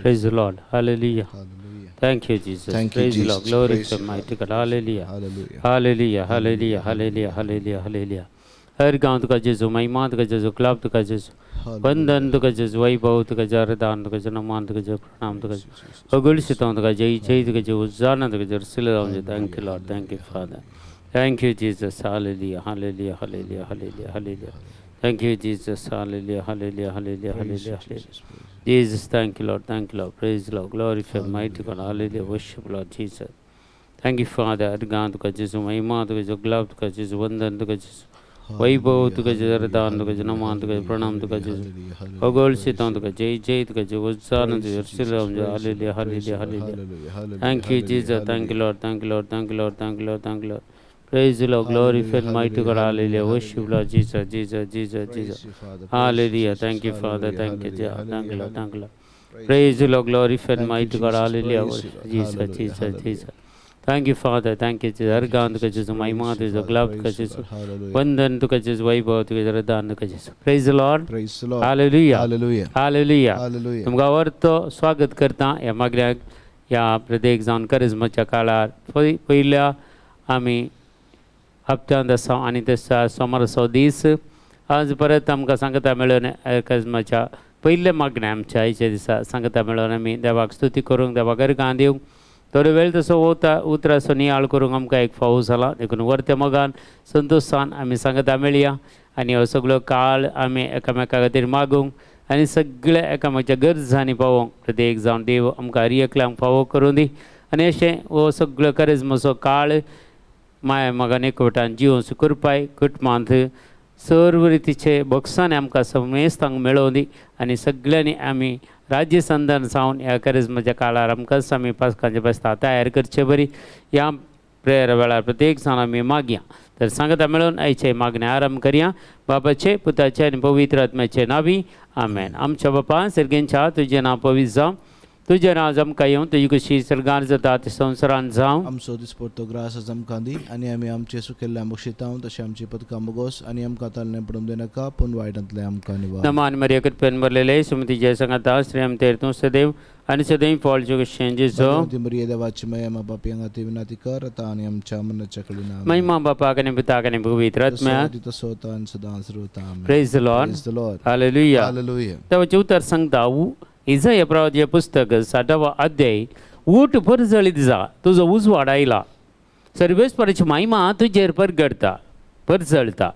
Praise the Lord. Hallelujah. Hallelujah. Thank you, Jesus. Thank you, Praise the Lord. Jesus. Glory Praise to you, mighty Lord. God. Hallelujah. Hallelujah. Hallelujah. Hallelujah. Hallelujah. Hallelujah. Hallelujah. हर गांव का जैसो महिमा का जैसो club का जैसो वंदन का जैसो वैभव का जरदान का जैसो नमान का जैसो प्रणाम का जैसो अगुलसितों का जय जय का जैसो उज्जाना का जैसो सिलराम जैसो thank you Lord thank you father thank you Jesus hallelujah hallelujah hallelujah hallelujah hallelujah thank you Jesus hallelujah hallelujah hallelujah hallelujah Jesus thank you Lord praise the Lord glorify mighty God hallelujah worship Lord Jesus thank you Father organ का जैसो महिमा का जैसो club का जैसो वंदन का जैसो वैभव तुका Jordan तुका नमान तुका प्रणाम तुका अगोल सितों तुका जय जय तुका जो उज्जान तुका सिलराम जो hallelujah hallelujah hallelujah thank you Jesus thank you Lord thank you Lord thank you Lord thank you Lord thank you Lord praise the Lord glorify mighty God hallelujah worship Lord Jesus Jesus Jesus Jesus hallelujah thank you Father thank you thank you Lord thank you Lord praise the Lord glorify mighty God hallelujah Jesus Jesus Jesus Thank you, Father. Thank you, Jesus. Argan to Jesus, my mother is a glove to Jesus. Vandan to Jesus, Vaibhav to Radan to Jesus. Praise the Lord. Praise the Lord. Hallelujah. Hallelujah. Hallelujah. Hallelujah. तुमका वर्तो स्वागत करता या मागल्या या प्रत्येक जाऊन करिश्माच्या काळार पहिल्या आम्ही हप्त्यांत आसा आनी तसा सोमारचो दीस आज परत आमकां सांगता मेळून करिश्माच्या पयले मागण्या आमच्या आयच्या दिसा सांगता मेळून आमी देवाक स्तुती करूंक देवाक अर्गां दिवंक थोडो वेळ तसो उतरासो नियाळ करूंक आमकां एक फावो जाला देखून वर्त्या मोगान संतोशान आमी सांगता मेळया आनी हो सगळो काळ आमी एकामेका खातीर मागूंक आनी सगळे एकामेकाच्या गरजांनी पावोवंक प्रत्येक जावन देव आमकां हर एकल्यांक फावो करूं दी आनी अशें हो सगळो करिश्माचो काळ माय मोगान एकवटान जिवोवंक करपाय कुटुंबांत सर्व रितीचे बक्षांनी आमकां समेस्तांक मेळोवन दी आनी सगळ्यांनी आमी राज्य संधान जावन ह्या करिश्माच्या काळार आमकांच आमी पासकांचे बेस्तां तयार करचे बरी ह्या प्रेयर वेळार प्रत्येक जाण आमी मागया तर सांगता मेळून आयचे मागणे आरंभ करया बापाचे पुताचे आनी पवित्र आत्म्याचे नांवी आमेन आमच्या बापा सर्गेंच्या तुजें नांव पवित्र जावं तुजें नांव आमकां येवं तुजी कशी सर्गार जाता ते संवसारांत जावं आमचो दिसपट्टो ग्रास आमकां दी आनी आमी आमचे सुकेल्ल्या बक्षितांव तशें आमची पदकां मोगोस आनी आमकां तालने पडूंक दिनाका पूण वायटांतले आमकां निवार नमान मरिया कृपेन भरलेले सुमती जय सांगाता श्री आम तेर तूं सदैव आनी सदैव फॉलच्यो शेंजेचो मरिया देवाची माया मा बापयांक ती विनंती कर आता आनी आमच्या मनाच्या कडेन महिमा बापाक आनी पिताक आनी पवित्र आत्म्याक तसो आनी सदां सर्वता आमेन praise the Lord Praise the Lord. Hallelujah Hallelujah. देवाचें उतर सांगता इसाया प्रवादीचें पुस्तक 60वा अध्याय ऊठ परजळीत जा तुजो उजवाड आयला सर्वेस्पराची महिमा तुजेर परगडता परजळता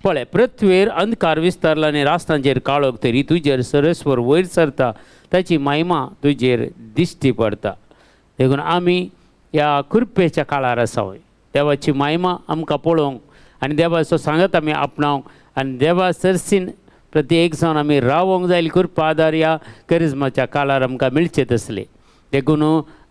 पळय पृथ्वीर अंधकार विस्तारला आनी रास्तांचेर काळोख तरी तुजेर सर्वेस्वर वयर सरता ताची महिमा तुजेर दिश्टी पडता देखून आमी ह्या कृपेच्या काळार आसा देवाची महिमा आमकां पळोवंक आनी देवाचो सांगत आमी आपणावंक आनी देवा सरसीन प्रत्येक जावन आमी रावोंक जाय कृपा आदार ह्या करिश्माच्या काळार आमकां मेळचे तसले देखून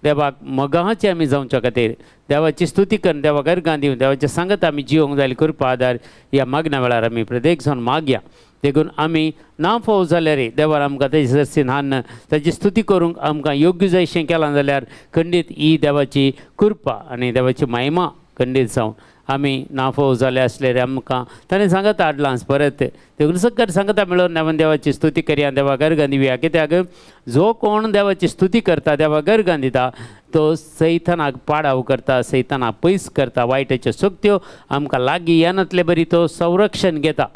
देवाक मोगाचे आमी जावच्या खातीर देवाची स्तुती करून देवाक अर्गां दिवन देवाचे सांगत आमी जिवंक जाय कृपा आदार ह्या मागण्या वेळार आमी प्रत्येक जावन मागया देखून आमी ना फावो जाल्यार देवान आमकां तेजे सरसीन हाडून ताची स्तुती करूंक आमकां योग्य जायशें केलां जाल्यार खंडीत ही देवाची कृपा आनी देवाची महिमा खंडीत जावन आमी नाफो जाले आसल्यार आमकां ताणें सांगता हाडलां परत देखून सगळें सांगता मेळून देवान देवाची स्तुती करया देवाक अर्गां दिवया कित्याक जो कोण देवाची स्तुती करता देवाक अर्गां दिता तो सैतानाक पाडाव करता सैतानाक पयस करता वायटाच्यो शक्त्यो आमकां लागीं येनातले बरी तो संरक्षण घेता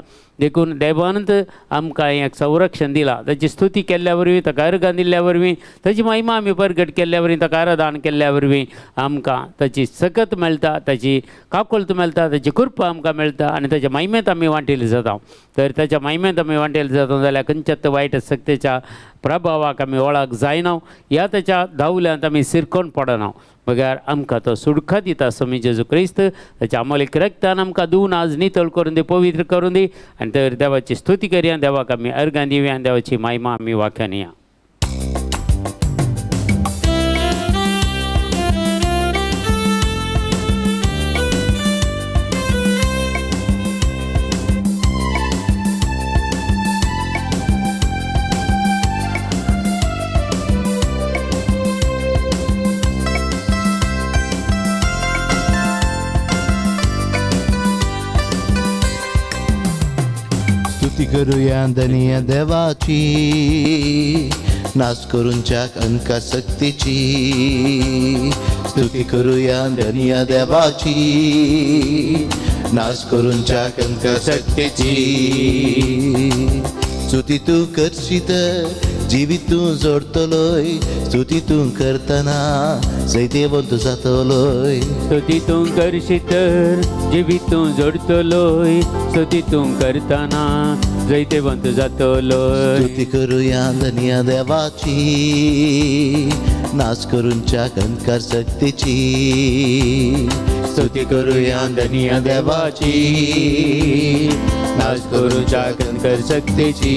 देखून देवानंत आमकां एक संरक्षण दिलां ताची स्तुती केल्ल्या वरवीं ताका अर्गां दिल्ल्या वरवीं ताची महिमा आमी परगट केल्ल्या वरवीं ताका आराधन केल्ल्या वरवीं आमकां ताची सकत मेळटा ताची काकुळट मेळटा ताची कृपा आमकां मेळटा आनी ताच्या महिमेंत आमी वांटेली जाता तर ताच्या महिमेंत आमी वांटेली जाता जाल्यार खंयच्याच वायट सत्तेच्या प्रभावाक आमी वळख जायना ह्या ताच्या धांवल्यांत आमी सिरकोन पडना मगर आमकां तो सुडका दिता स्वामी जेजू क्रिस्त ताच्या अमोलीक रक्तान आमकां धुवन आज नितळ करून दी पवित्र करून दी आनी तर देवाची स्तुती करया देवाक आमी अर्गां दिवया देवाची महिमा आमी वाखानिया स्तुती करूया धनिया देवाची नाश करूनच्या अंका सक्तीची स्तुती करूया धन्य देवाची नाश करूनच्या अंका सक्तीची स्तुती तू करशीत जिवीतून जोडतलोय स्तुती तू करतना जैतेवंत जातलोय स्तुती तू करशी तर जिवीतूं जोडतलोय स्तुती तू करताना जैतेवंत जातलोय स्तुती करूया धन्य देवाची नाश करूनच्या कंकार सक्तीची स्तुती करूया धन्य देवाची नाश करूच्या कंकर शक्तीची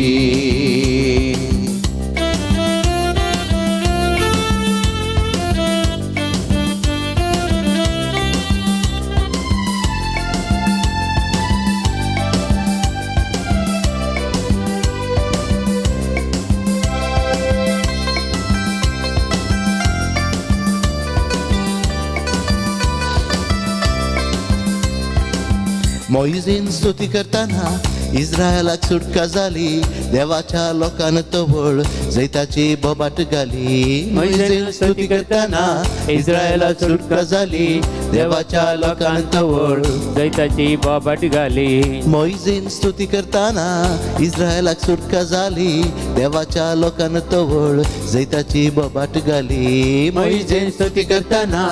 मोइझेन स्तुती करताना इस्रायलाक सुटका झाली देवाच्या लोकांन तवळ जैताची बोबाट घाली मोइझेन स्तुती करताना इस्रायलाक सुटका झाली देवाच्या लोकांन तवळ जैताची बाबाट घाली मोइझेन स्तुती करताना इस्रायलाक सुटका झाली देवाच्या लोकांन तवळ जैताची बोबाट घाली मोइझेन स्तुती करताना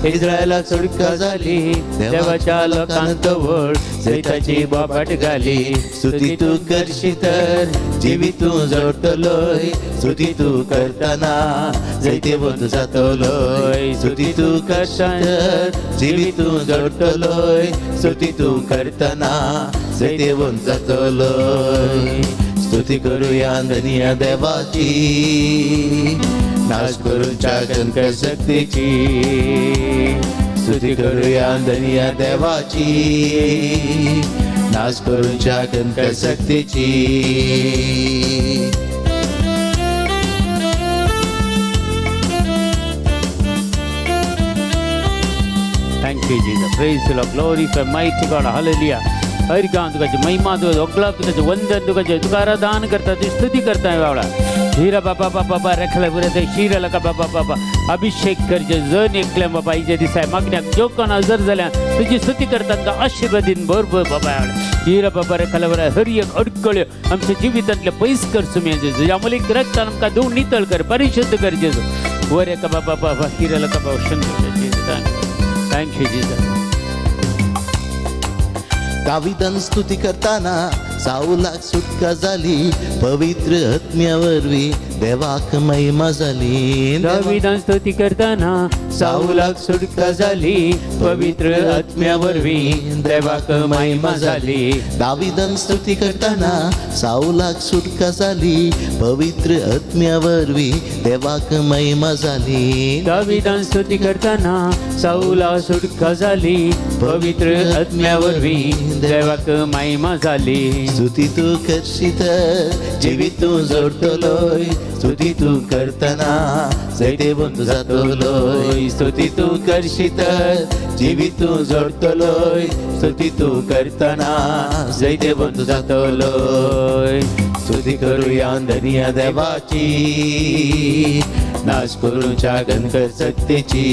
इस्रायलाक सुटका झाली देवाच्या लोकांतवळ जैताची बाबाट घाली स्तुती तू करशी तर जिवीतूं जोडतलोय स्तुती तू करताना जैतेवंत जातलोय स्तुती तू करशी तर जिवीतूं जोडतलोय स्तुती तू करताना जैतेवंत जातलोय स्तुती करूया धन्य देवाची नाश करूच्या कंकर शक्तीची स्तुती करूया धन्य देवाची नाश करूच्या कंकर शक्तीची Thank you, Jesus. Praise the Lord. Glorify mighty God. Hallelujah. हर काम तुकाची महिमा तुका तुकाचे वंदन तुकाचे तुका आराधन करता तुझी स्तुती करता बाबा हिरा बाबा बाबा रेखला पुरे शिराला का बाबा बाबा अभिषेक करचे जण एकल्या बाबा इजे दिसाय मागण्याक जो कोण हजर जाल्या तुझी स्तुती करता तुका आशीर्वादीन भरभर बाबा हिरा बाबा रेखला पुरे हर एक अडकळ्यो आमच्या जिवितांतले पयस कर सुमी जेजू अमूलिक रक्त आमकां धुवून नितळ कर परिशुद्ध कर जेजू वरे का बाबा बाबा हिराला का बाबा शंकर थँक यू जीसस दाविदान स्तुती करताना साऊलाक सुटका झाली पवित्र आत्म्यावरवी देवाक महिमा झाली दाविदान स्तुती करताना साऊलाक सुटका झाली पवित्र आत्म्यावरवी देवाक महिमा झाली दाविदान स्तुती करताना साऊलाक सुटका झाली पवित्र आत्म्यावरवी देवाक महिमा झाली दाविदान स्तुती करताना साऊला सुटका झाली पवित्र आत्म्यावरवी देवाक महिमा झाली स्तुती तू करशी तर जिवीतूं जोडतलोय स्तुती तू करताना जैतेवंत जातलोय स्तुती तू करशी तर जिवीतूं जोडतलोय स्तुती तू करताना जैतेवंत जातलोय स्तुती करूया धन्य देवाची नाश करूच्या कंकर शक्तीची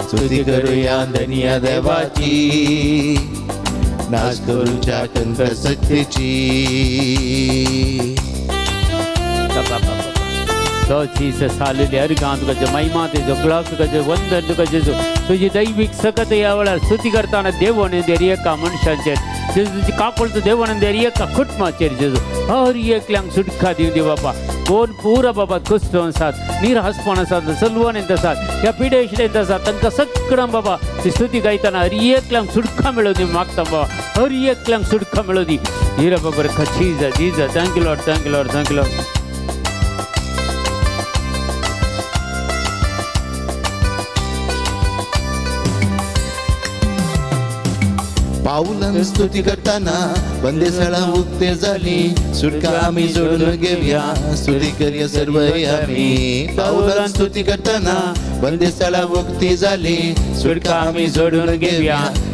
स्तुती करूया धन्य देवाची नाश करूच्या कंकर शक्तीची तो जीसस हालेलुया हर गान तुका महिमा तेजो ग्लास तुका वंदन तुका जेजू तुझी दैविक सकत या वेळार स्तुती करताना देवाने देरी एका मनशाचेर जेजू तुझी कापळतो देवाने देरी एका कुटुंबाचेर जेजू हर एकल्यांक सुटका दिवं दे बाबा कोण पुरा बाबा कुस्त आसात निरहसपण आसात सलवणेंत आसात ह्या पिडेशेंत आसात तांकां सगळ्यांक बाबा ती स्तुती गायतना हर एकल्यांक सुटका मेळो दी मागता बाबा हर एकल्यांक सुटका मेळो दी हिरा बाबा रेखा Jesus Jesus thank you Lord thank you Lord thank you Lord पाऊलान स्तुती करताना बंदेशाळा मुक्ते झाली सुटका आम्ही जोडून घेऊया स्तुती करूया सर्व आम्ही पाऊलान स्तुती करताना बंदेशाळा मुक्ती झाली सुटका आम्ही जोडून घेऊया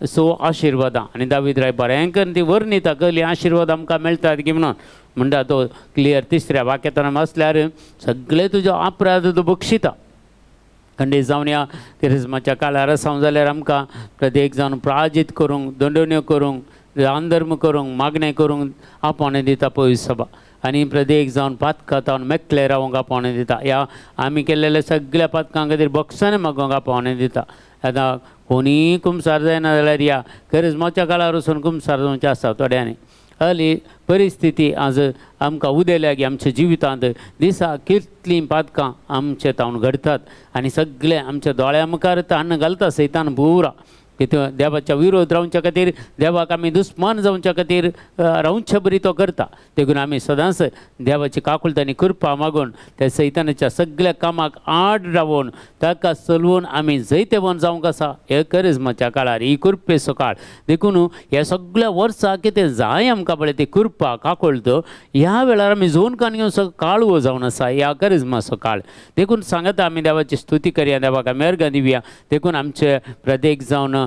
सो आशिर्वादां आनी दावीद राय बरें करून ती वर्णिता कसली आशिर्वाद आमकां मेळटात की म्हणून म्हणटा तो क्लियर तिसऱ्या वाक्यात आसल्यार सगळे तुजो अपराध तूं बक्षिता. खंडीत जावन या क्रिस्मसाच्या काळार आसां जाल्यार आमकां प्रत्येक जावन प्राजीत करूंक, दंडोण्यो करूंक, दानधर्म करूंक, मागणें करूंक आपोवणें दिता पवित्र सभा. आनी प्रत्येक जावन पातकां तावन मेकळे रावंक आपोवणें दिता. ह्या आमी केल्लेल्या सगळ्या पातकां खातीर बक्षांनी मागोवंक आपोवणें दिता. आतां कोणीय कुमसार जायना जाल्यार ह्या क्रिस्मसाच्या काळार वचून कुमसार जावचें आसा थोड्यांनी. हाली परिस्थिती आज आमकां उदेल्या की आमच्या जिवितांत दिसा कितलीं पातकां आमचे तावन घडटात आनी सगळे आमच्या दोळ्या मुखार ताण घालता सैतान बुरा की देवाच्या विरोध रावच्या खातीर, देवाक आमी दुस्मान जावच्या खातीर रावचे बरी तो करता. देखून आमी सदांच देवाची काकुळटांनी कृपा मागून त्या सैतानाच्या सगळ्या कामाक आड रावून ताका चलवून आमी जैतेवन जावंक आसा. हे क्रिस्मसाच्या काळार ही कृपेचो काळ. देखून ह्या सगळ्या वर्सां कितें जाय आमकां पळय ती कृपा काकुळट ह्या वेळार आमी जोन काणयो काळवो जावन आसा ह्या क्रिस्मसाचो काळ. देखून सांगता आमी देवाची स्तुती करया, देवाक मेरगां दिवया. देखून आमचे प्रत्येक जावन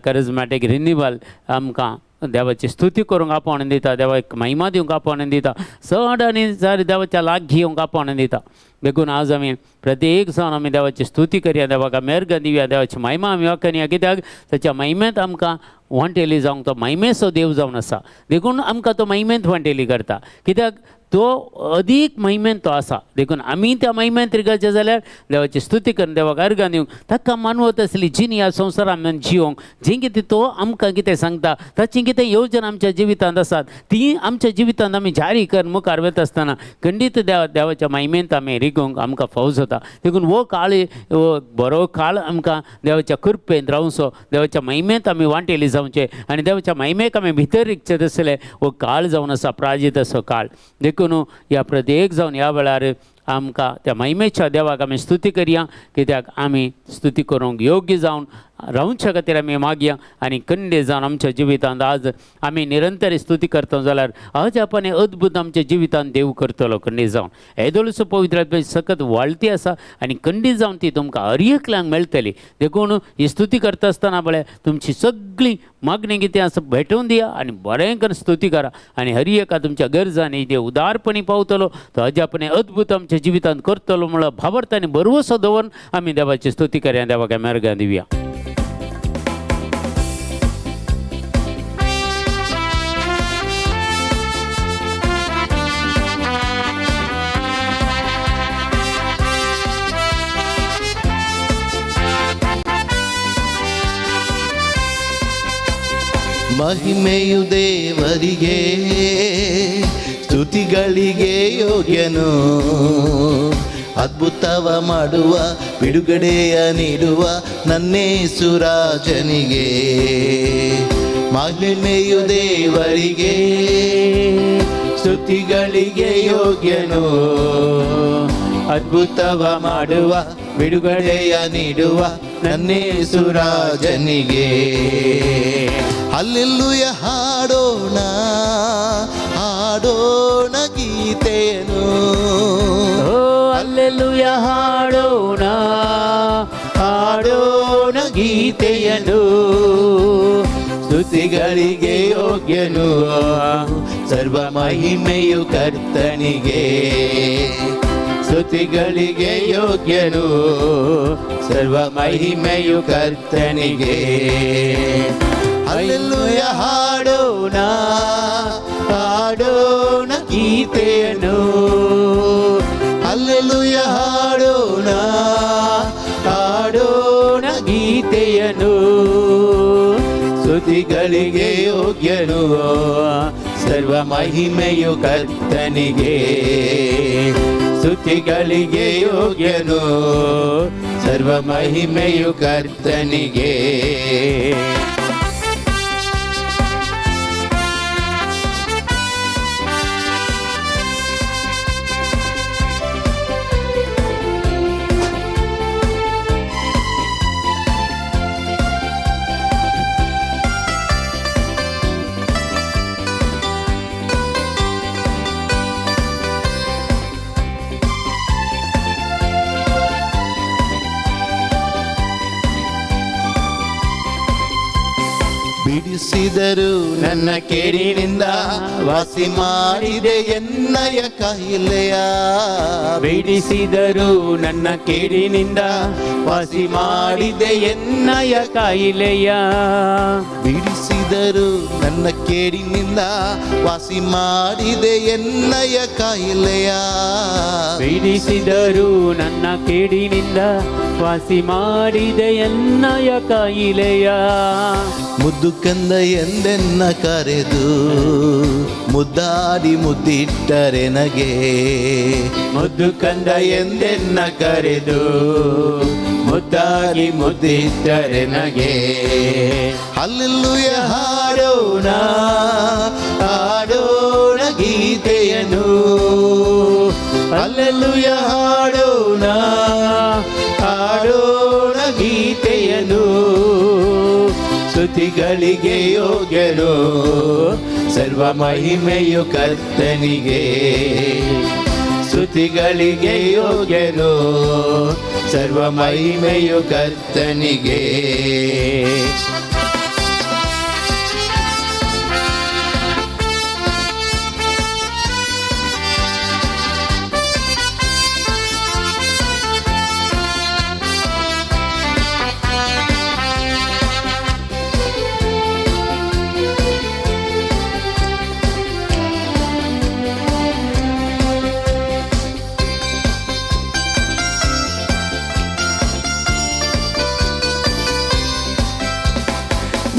करिझमॅटीक रिन्यूवल आमकां देवाची स्तुती करूंक आपोवणें दिता, देवाक महिमा दिवंक आपोवणें दिता, चड आनी चड देवाच्या लागीं येवंक आपोवणें दिता. देखून आज आमी प्रत्येक जावन आमी देवाची स्तुती करया, देवाक मेरगां दिवया, देवाची महिमा आमी वाखनया. कित्याक ताच्या महिमेंत आमकां वांटेली जावंक तो महिमेचो देव जावन आसा. देखून आमकां तो महिमेंत वांटेली करता. कित्याक तो अदीक महिमेंत तो आसा. देखून आमी त्या महिमेंत रिगाचे जाल्यार देवाची स्तुती करून देवाक अर्गां दिवंक, ताका मानवत आसली जीण ह्या संवसारांत जिवंक, जें कितें तो आमकां कितें सांगता, ताची कितें येवजण आमच्या जिवितांत आसात ती आमच्या जिवितांत आमी जारी करून मुखार वता आसतना खंडीत देवाच्या महिमेंत आमी रिगोवंक आमकां फावो जाता. देखून हो काळ बरो काळ आमकां देवाच्या कृपेंत रावचो, देवाच्या महिमेंत आमी वांटेली जावचे आनी देवाच्या महिमेक आमी भितर रिगचे तसले हो काळ जावन आसा, प्राजीत असो काळ. देखून ह्या प्रत्येक जावन ह्या वेळार आमकां त्या महिमेच्या देवाक आमी स्तुती करया. कित्याक आमी स्तुती करूंक योग्य जावन रावच्या खातीर आमी मागया. आनी खंडीत जावन आमच्या जिवितांत आज आमी निरंतर स्तुती करता जाल्यार आज आपण अद्भुत आमच्या जिवितांत देव करतलो. खंडीत जावन येदोळसो पवित्र आत्म्याची सकत वाळटी आसा आनी खंडीत जावन ती तुमकां हरएकल्यांक मेळटली. देखून ही स्तुती करता आसतना पळय तुमची सगळी मागणी कितें आसा भेटोवन दिया आनी बरें करून स्तुती करा. आनी हरएका तुमच्या गरजांनी देव उदारपणी पावतलो, तो हाजे आपण अद्भुत आमच्या जिवितांत करतलो म्हणून भावार्थ आनी भरवसो दवरून आमी देवाची स्तुती करया, देवाक मेरगां दिवया. ಮಹಿಮೆಯು ದೇವರಿಗೆ ಸ್ತುತಿಗಳಿಗೆ ಯೋಗ್ಯನು, ಅದ್ಭುತವ ಮಾಡುವ ಬಿಡುಗಡೆಯ ನೀಡುವ ನನ್ನೇಸು ರಾಜನಿಗೆ. ಮಹಿಮೆಯು ದೇವರಿಗೆ ಸ್ತುತಿಗಳಿಗೆ ಯೋಗ್ಯನು, ಅದ್ಭುತವ ಮಾಡುವ ಬಿಡುಗಡೆಯ ನೀಡುವ ನನ್ನೇಸು ರಾಜನಿಗೆ. ಹಲ್ಲೆಲೂಯ ಹಾಡೋಣ, ಹಾಡೋಣ ಗೀತೆಯನ್ನು. ಹಲ್ಲೆಲೂಯ ಹಾಡೋಣ, ಹಾಡೋಣ ಗೀತೆಯನ್ನು. ಸ್ತುತಿಗಳಿಗೆ ಯೋಗ್ಯನು, ಸರ್ವ ಮಹಿಮೆಯು ಕರ್ತನಿಗೆ. ಸ್ತುತಿಗಳಿಗೆ ಯೋಗ್ಯನು, ಸರ್ವ ಮಹಿಮೆಯು ಕರ್ತನಿಗೆ. ಹಲ್ಲೆಲೂಯ ಹಾಡೋಣ, ಹಾಡೋಣ ಗೀತೆಯನ್ನು. ಹಲ್ಲೆಲೂಯ ಹಾಡೋಣ, ಹಾಡೋಣ ಗೀತೆಯನ್ನು. ಸ್ತುತಿಗಳಿಗೆ ಯೋಗ್ಯನು, ಸರ್ವ ಮಹಿಮೆಯು ಕರ್ತನಿಗೆ. ಸ್ತುತಿಗಳಿಗೆ ಯೋಗ್ಯನು, ಸರ್ವ ಮಹಿಮೆಯು ಕರ್ತನಿಗೆ. ಬಿಡಿಸಿದರು ನನ್ನ ಕೇಡಿನಿಂದ ವಾಸಿ ಮಾಡಿದೆ ಎನ್ನಯ ಕಾಯಿಲೆಯ ಬಿಡಿಸಿದರು ನನ್ನ ಕೇಡಿನಿಂದ ವಾಸಿ ಮಾಡಿದೆ ಎನ್ನಯ ಕಾಯಿಲೆಯ ಬಿಡಿಸಿದರು ನನ್ನ ಕೇಡಿನಿಂದ ವಾಸಿ ಮಾಡಿದೆ ಎನ್ನಯ ಕಾಯಿಲೆಯ ಬಿಡಿಸಿದರು ನನ್ನ ಕೇಡಿನಿಂದ ವಾಸಿ ಮಾಡಿದೆ ಎನ್ನಯ ಕಾಯಿಲೆಯ ಮುದ್ದು ಕಂದ ಎಂದೆನ್ನ ಕರೆದು ಮುದ್ದಾಡಿ ಮುದ್ದಿಟ್ಟರೆ ನಗೆ ಮುದ್ದು ಕಂದ ಎಂದೆನ್ನ ಕರೆದು ಮುದ್ದಾಗಿ ಮುದ್ದಿಟ್ಟರೆ ನಗೆ ಹಲ್ಲೆಲೂಯ ಹಾಡೋಣ ಹಾಡೋಣ ಗೀತೆಯನು ಹಲ್ಲೆಲೂಯ ಹಾಡೋಣ ಹಾಡೋಣ ಗೀತೆಯನು ಸ್ತುತಿಗಳಿಗೆ ಯೋಗ್ಯನು ಸರ್ವ ಮಹಿಮೆಯು ಕರ್ತನಿಗೆ ಸ್ತುತಿಗಳಿಗೆ ಯೋಗ್ಯನು ಸರ್ವ ಮಹಿಮೆಯು ಕರ್ತನಿಗೆ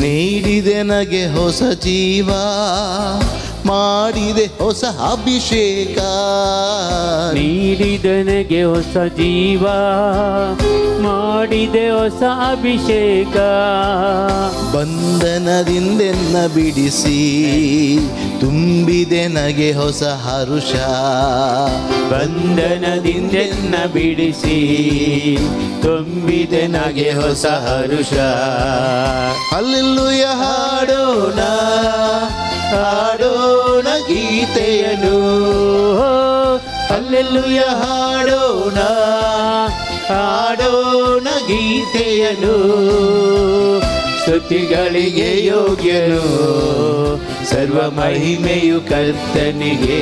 ನೀಡಿದೆ ನಗೆ ಹೊಸ ಜೀವ ಮಾಡಿದೆ ಹೊಸ ಅಭಿಷೇಕ ನೀಡಿದೆ ನನಗೆ ಹೊಸ ಜೀವ ಮಾಡಿದೆ ಹೊಸ ಅಭಿಷೇಕ ಬಂಧನದಿಂದೆನ್ನ ಬಿಡಿಸಿ ತುಂಬಿದೆ ನಗೆ ಹೊಸ ಹರುಷ ಬಂಧನದಿಂದೆನ್ನ ಬಿಡಿಸಿ ತುಂಬಿದೆ ನಗೆ ಹೊಸ ಹರುಷ ಹಲ್ಲೆಲೂಯ ಹಾಡೋಣ ಹಾಡೋಣ ಗೀತೆಯನು ಹಲ್ಲೆಲೂಯ ಹಾಡೋಣ ಹಾಡೋಣ ಗೀತೆಯನು ಸ್ತುತಿಗಳಿಗೆ ಯೋಗ್ಯನು ಸರ್ವ ಮಹಿಮೆಯು ಕರ್ತನಿಗೆ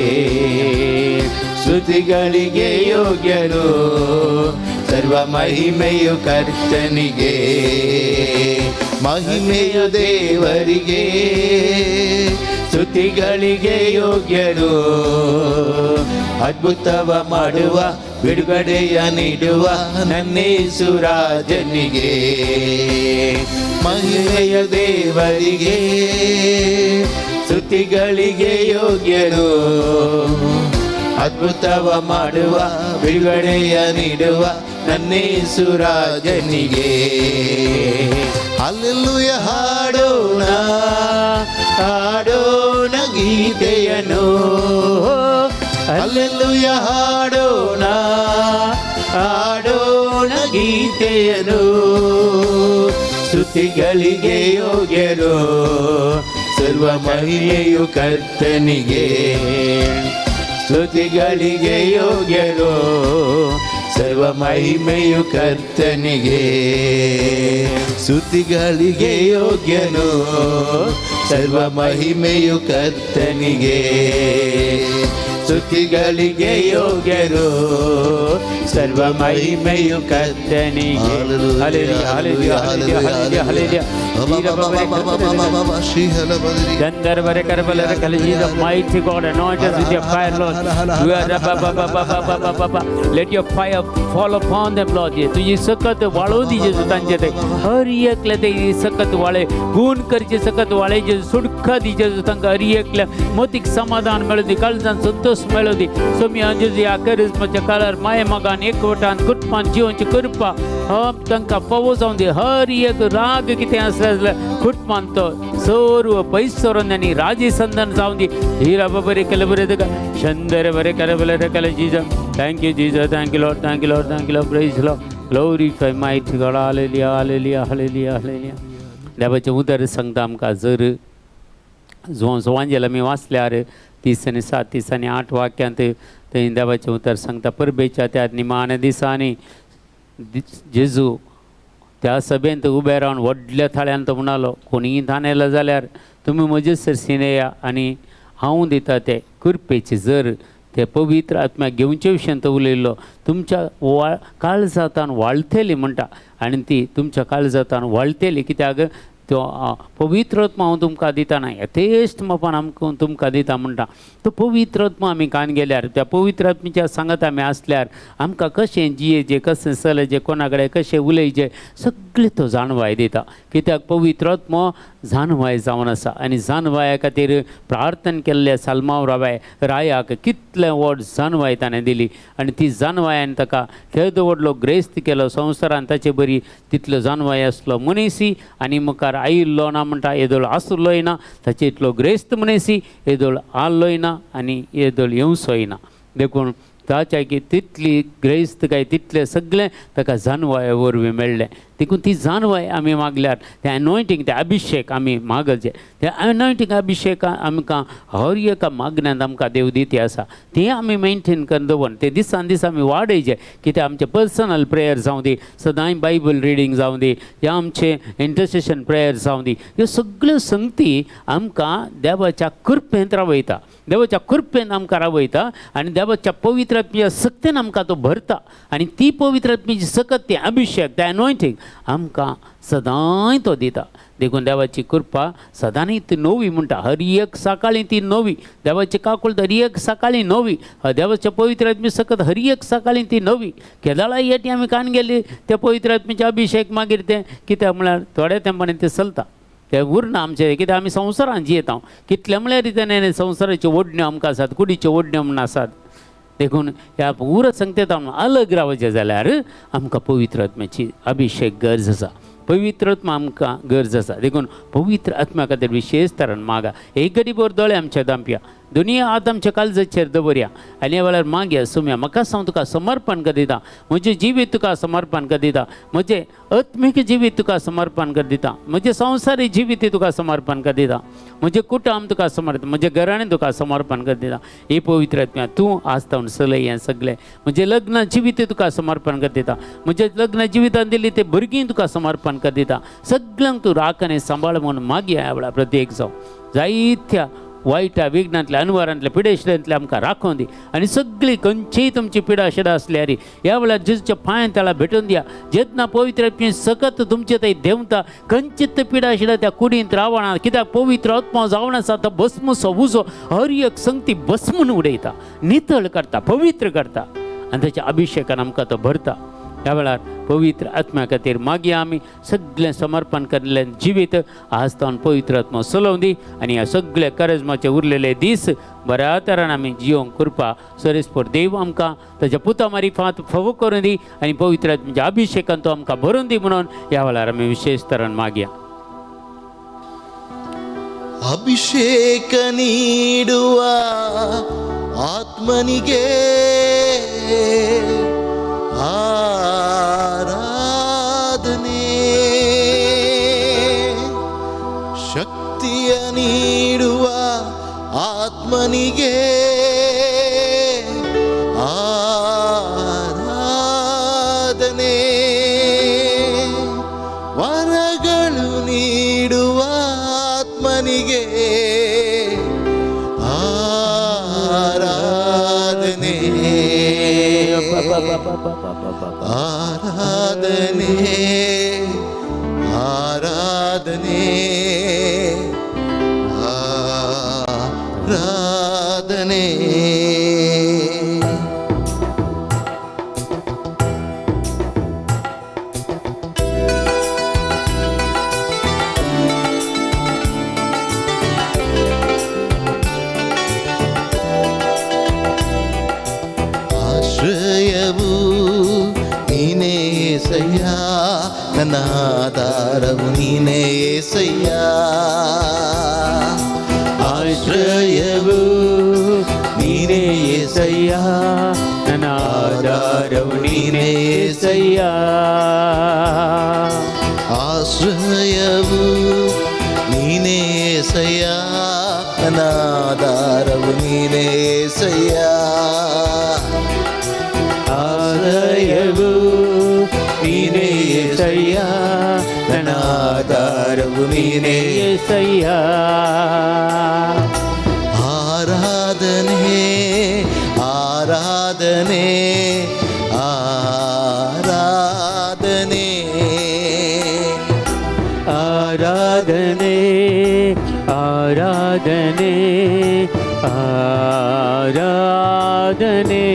ಸ್ತುತಿಗಳಿಗೆ ಯೋಗ್ಯನು ಸರ್ವ ಮಹಿಮೆಯು ಕರ್ತನಿಗೆ ಮಹಿಮೆಯು ದೇವರಿಗೆ ಸ್ತುತಿಗಳಿಗೆ ಯೋಗ್ಯನು ಅದ್ಭುತವ ಮಾಡುವ ಬಿಡುಗಡೆಯ ನೀಡುವ ನನ್ನೇಸು ರಾಜನಿಗೆ ಮಹಿಮೆಯ ದೇವರಿಗೆ ಸ್ತುತಿಗಳಿಗೆ ಯೋಗ್ಯನು ಅದ್ಭುತವ ಮಾಡುವ ಬಿಡುಗಡೆಯ ನೀಡುವ ನನ್ನೇಸು ರಾಜನಿಗೆ ಹಲ್ಲೆಲೂಯ ಹಾಡೋಣ ಹಾಡೋಣ ಗೀತೆಯನು ಹಲ್ಲೆಲೂಯ ಹಾಡೋಣ ಹಾಡೋಣ ಗೀತೆಯನು ಸ್ತುತಿಗಳಿಗೆ ಯೋಗ್ಯನು ಸರ್ವ ಮಹಿಮೆಯು ಕರ್ತನಿಗೆ ಸ್ತುತಿಗಳಿಗೆ ಯೋಗ್ಯನು ಸರ್ವ ಮಹಿಮೆಯು ಕರ್ತನಿಗೆ ಸ್ತುತಿಗಳಿಗೆ ಯೋಗ್ಯನು ಸರ್ವ ಮಹಿಮೆಯು ಕರ್ತನಿಗೆ ಸ್ತುತಿಗಳಿಗೆ ಯೋಗ್ಯರು ಸರ್ವ ಮಹಿಮೆಯು ಕರ್ತನಿಗೆ ಹಲ್ಲೆಲೂಯಾ ಹಲ್ಲೆಲೂಯಾ ಹಲ್ಲೆಲೂಯಾ ಹಲ್ಲೆಲೂಯಾ ಗಂಧರ್ವರ ಕರಬಲರ ಕಲಜೀದ mighty God anoint us with your fire Lord let your fire fall upon them Lord तुझी सकत वाळो दीजे त्यांचे ते हर एकले ते सकत वाळे गुण करचे सकत वाळे जे सुडख दीजे तंग हर एकले मोतिक समाधान मिळदी कळजान संतोष मिळदी सोमी अंजू या करिश्माच्या काळार माय मगान एकवटान कुटमान जीवनची कृपा हम तंका पवो जाऊन दे हर एक राग किती असले कुटमान तो सर्व पैसोरंनी राजी संदन जाऊन दे हीरा बबरे कलबरे दगा शंदर बरे कलबले कल Jesus thank you Jesus thank you Lord thank you Lord thank you Lord praise Lord glorify mighty God hallelujah hallelujah hallelujah hallelujah देवाचे उदर सांगता आमकां जर जोवांजेला मी वाचल्यार 30 आणि 7 30 आणि 8 वाक्यांत थंय देवाचें उतर सांगता परबेच्या त्या निमाणे दिसांनी जेजू त्या सभेंत उबे रावन व्हडल्या थाळ्यान तो म्हणालो कोणीय धान येयलो जाल्यार तुमी म्हजे सरसीन येया आनी हांव दिता ते कुरपेचे जर ते पवित्र आत्म्याक घेवचे विशयी तो उलयल्लो तुमच्या काळजांतान वाळटली म्हणटा आनी ती तुमच्या काळजांतान वाळटली कित्याक तो पवित्र आत्मा हांव तुमकां दिताना यथेश्ट मापान आमकां तुमकां दिता म्हणटा तो पवित्र आत्मा आमी कान गेल्यार त्या पवित्र आत्म्याच्या सांगात आमी आसल्यार आमकां कशें जियेचें कशें चलचें कोणा कडेन कशें उलयचें सगळें तो जाणवाय दिता कित्याक पवित्र आत्मा जाणवाय जावन आसा आनी जाणवाया खातीर प्रार्थना केल्ल्या सालमांव रायाक कितलें व्हड जाणवाय ताणें दिली आनी ती जाणवायान ताका केदो व्हडलो ग्रेस्त केलो संवसारान ताचे बरी तितलो जाणवाय आसलो मनीसी आनी मुखार आयिल्लो ना म्हणटा येदोळ आसलोय ना ताचे इतलो ग्रेस्त मनीसी येदोळ आल्लोय ना आनी येदोळ येवचोय ना देखून ताच्या की तितली ग्रेस्त काय तितलें सगळें ताका जाणवाय वरवीं मेळ्ळें देखून ती जाणवाय आमी मागल्यार तें एनॉयंटींग तें अभिशेक आमी मागचें तें एनॉयंटींग अभिशेक आमकां हर एका मागण्यांत आमकां देव दिती आसा तें आमी मेनटेन करून दवरून तें दिसान दीस आमी वाडयचें कित्याक आमचें पर्सनल प्रेयर जावं दी सदांय बायबल रिडींग जावं दी या आमचें इंटरसेशन प्रेयर जावं दी ह्यो सगळ्यो संगती आमकां देवाच्या कृपेंत रावयता देवाच्या कृपेन आमकां रावयता आनी देवाच्या पवित्र आत्म्याच्या सक्तीन आमकां तो भरता आनी ती पवित्र आत्म्याची सकत तें अभिशेक तें एनॉयंटींग आमकां सदांय तो दिता देखून देवाची कृपा सदांय ती नवी म्हणटा हर एक सकाळीं ती नवी देवाची काकूळ हर एक सकाळीं नवी देवाच्या पवित्र आत्मे सकत हर एक सकाळीं ती नवी केदाळा येटी आमी कान गेली त्या पवित्र आत्म्याचे अभिशेक मागीर तें कित्याक म्हळ्यार थोड्या तेंपानी तें चलता ते उरना आमचे कित्याक आमी संवसारान जियेता कितल्या म्हळ्यार रितीन संवसाराच्यो ओडण्यो आमकां आसात कुडीच्यो ओडण्यो म्हण आसात देखून ह्या पुरो संगतेंत अलग रावचें जाल्यार आमकां पवित्र आत्म्याची अभिशेक गरज आसा पवित्र आत्मा आमकां गरज आसा देखून पवित्र आत्म्या खातीर विशेश तरान मागा एक घडी भर दोळे आमच्या दांपया दुनिया आतां आमच्या काळजाचेर दवरया आनी ह्या वेळार मागया सुम्या म्हाका हांव तुका समर्पण कर दिता म्हजें जिवीत तुका समर्पण कर दिता म्हजें आत्मीक जिवीत तुका समर्पण कर दिता म्हजें संवसारीक जिवीत तुका समर्पण कर दिता म्हजें कुटुंब तुका समर्पण म्हजें घराणें तुका समर्पण कर दिता हे पवित्र आत्म्या तूं आसता चलय हें सगळें म्हजें लग्न जिवीत तुका समर्पण कर दिता म्हजें लग्न जिवितान दिल्लीं तें भुरगीं तुका समर्पण कर दिता सगळ्यांक तूं राखण आनी सांबाळ म्हणून मागया ह्या वेळार प्रत्येक जावं जायत्या वायटा विघ्नांतल्या अनवरांतल्या पिडेशिरांतल्या आमकां राखून दी आनी सगळी खंयचीय तुमची पिडा शिडा आसल्यार ह्या वेळार जेजूच्या पांयां ताळा भेटून दिया जेतना पवित्र आत्म्यान सकत तुमचे थंय देंवता खंयचीच पिडा शिडा त्या कुडींत रावना कित्याक पवित्र आत्मा जावन आसा तो भस्म सो उजो हर एक संगती भस्मून उडयता नितळ करता पवित्र करता आनी ताच्या अभिशेकान आमकां तो भरता ह्या वेळार पवित्र आत्म्या खातीर मागया आमी सगळें समर्पण केल्लें जिवीत आज तावन पवित्र आत्मा चलोवन दी आनी ह्या सगळे करजमाचे उरलेले दीस बऱ्या तरान आमी जियोंक कृपा सरेस्पर देव आमकां ताच्या पुता मारिफांत फावो करून दी आनी पवित्र आत्म्याच्या अभिशेकान तो आमकां भरून दी म्हणून ह्या वेळार आमी विशेश तरान मागया ಅಭಿಷೇಕ ನೀಡುವ ಆತ್ಮನಿಗೆ ಆರಾಧನೆ ಶಕ್ತಿಯ ನೀಡುವ ಆತ್ಮನಿಗೆ ಆರಾಧನೆ ವರಗಳು ನೀಡುವ ಆತ್ಮನಿಗೆ ಆರಾಧನೆ ಆರಾಧನೆ ಆರಾಧನೆ ಆರಾಧನೆ ಆಶ್ರಯವು ನೀನೇ ಏಸಯ್ಯ ನನ್ನ ಆಧಾರವು ನೀನೇ ಏಸಯ್ಯ ಆಶ್ರಯವು ನೀನೇ ಏಸಯ್ಯ ನನ್ನ ಆಧಾರವು ನೀನೇ ಏಸಯ್ಯ ಆಶ್ರಯವು ನೀನೇ ಏಸಯ್ಯ ನನ್ನ ಆಧಾರವು ನೀನೇ ಏಸಯ್ಯ ಆಶ್ರಯವು ನೀನೇ యేసయ్యా ನನ್ನ ಆಧಾರವು ನೀನೇ. యేసయ్యా ಆರಾಧನೆ ಆರಾಧನೆ ಆರಾಧನೆ ಆರಾಧನೆ ಆರಾಧನೆ ಆರಾಧನೆ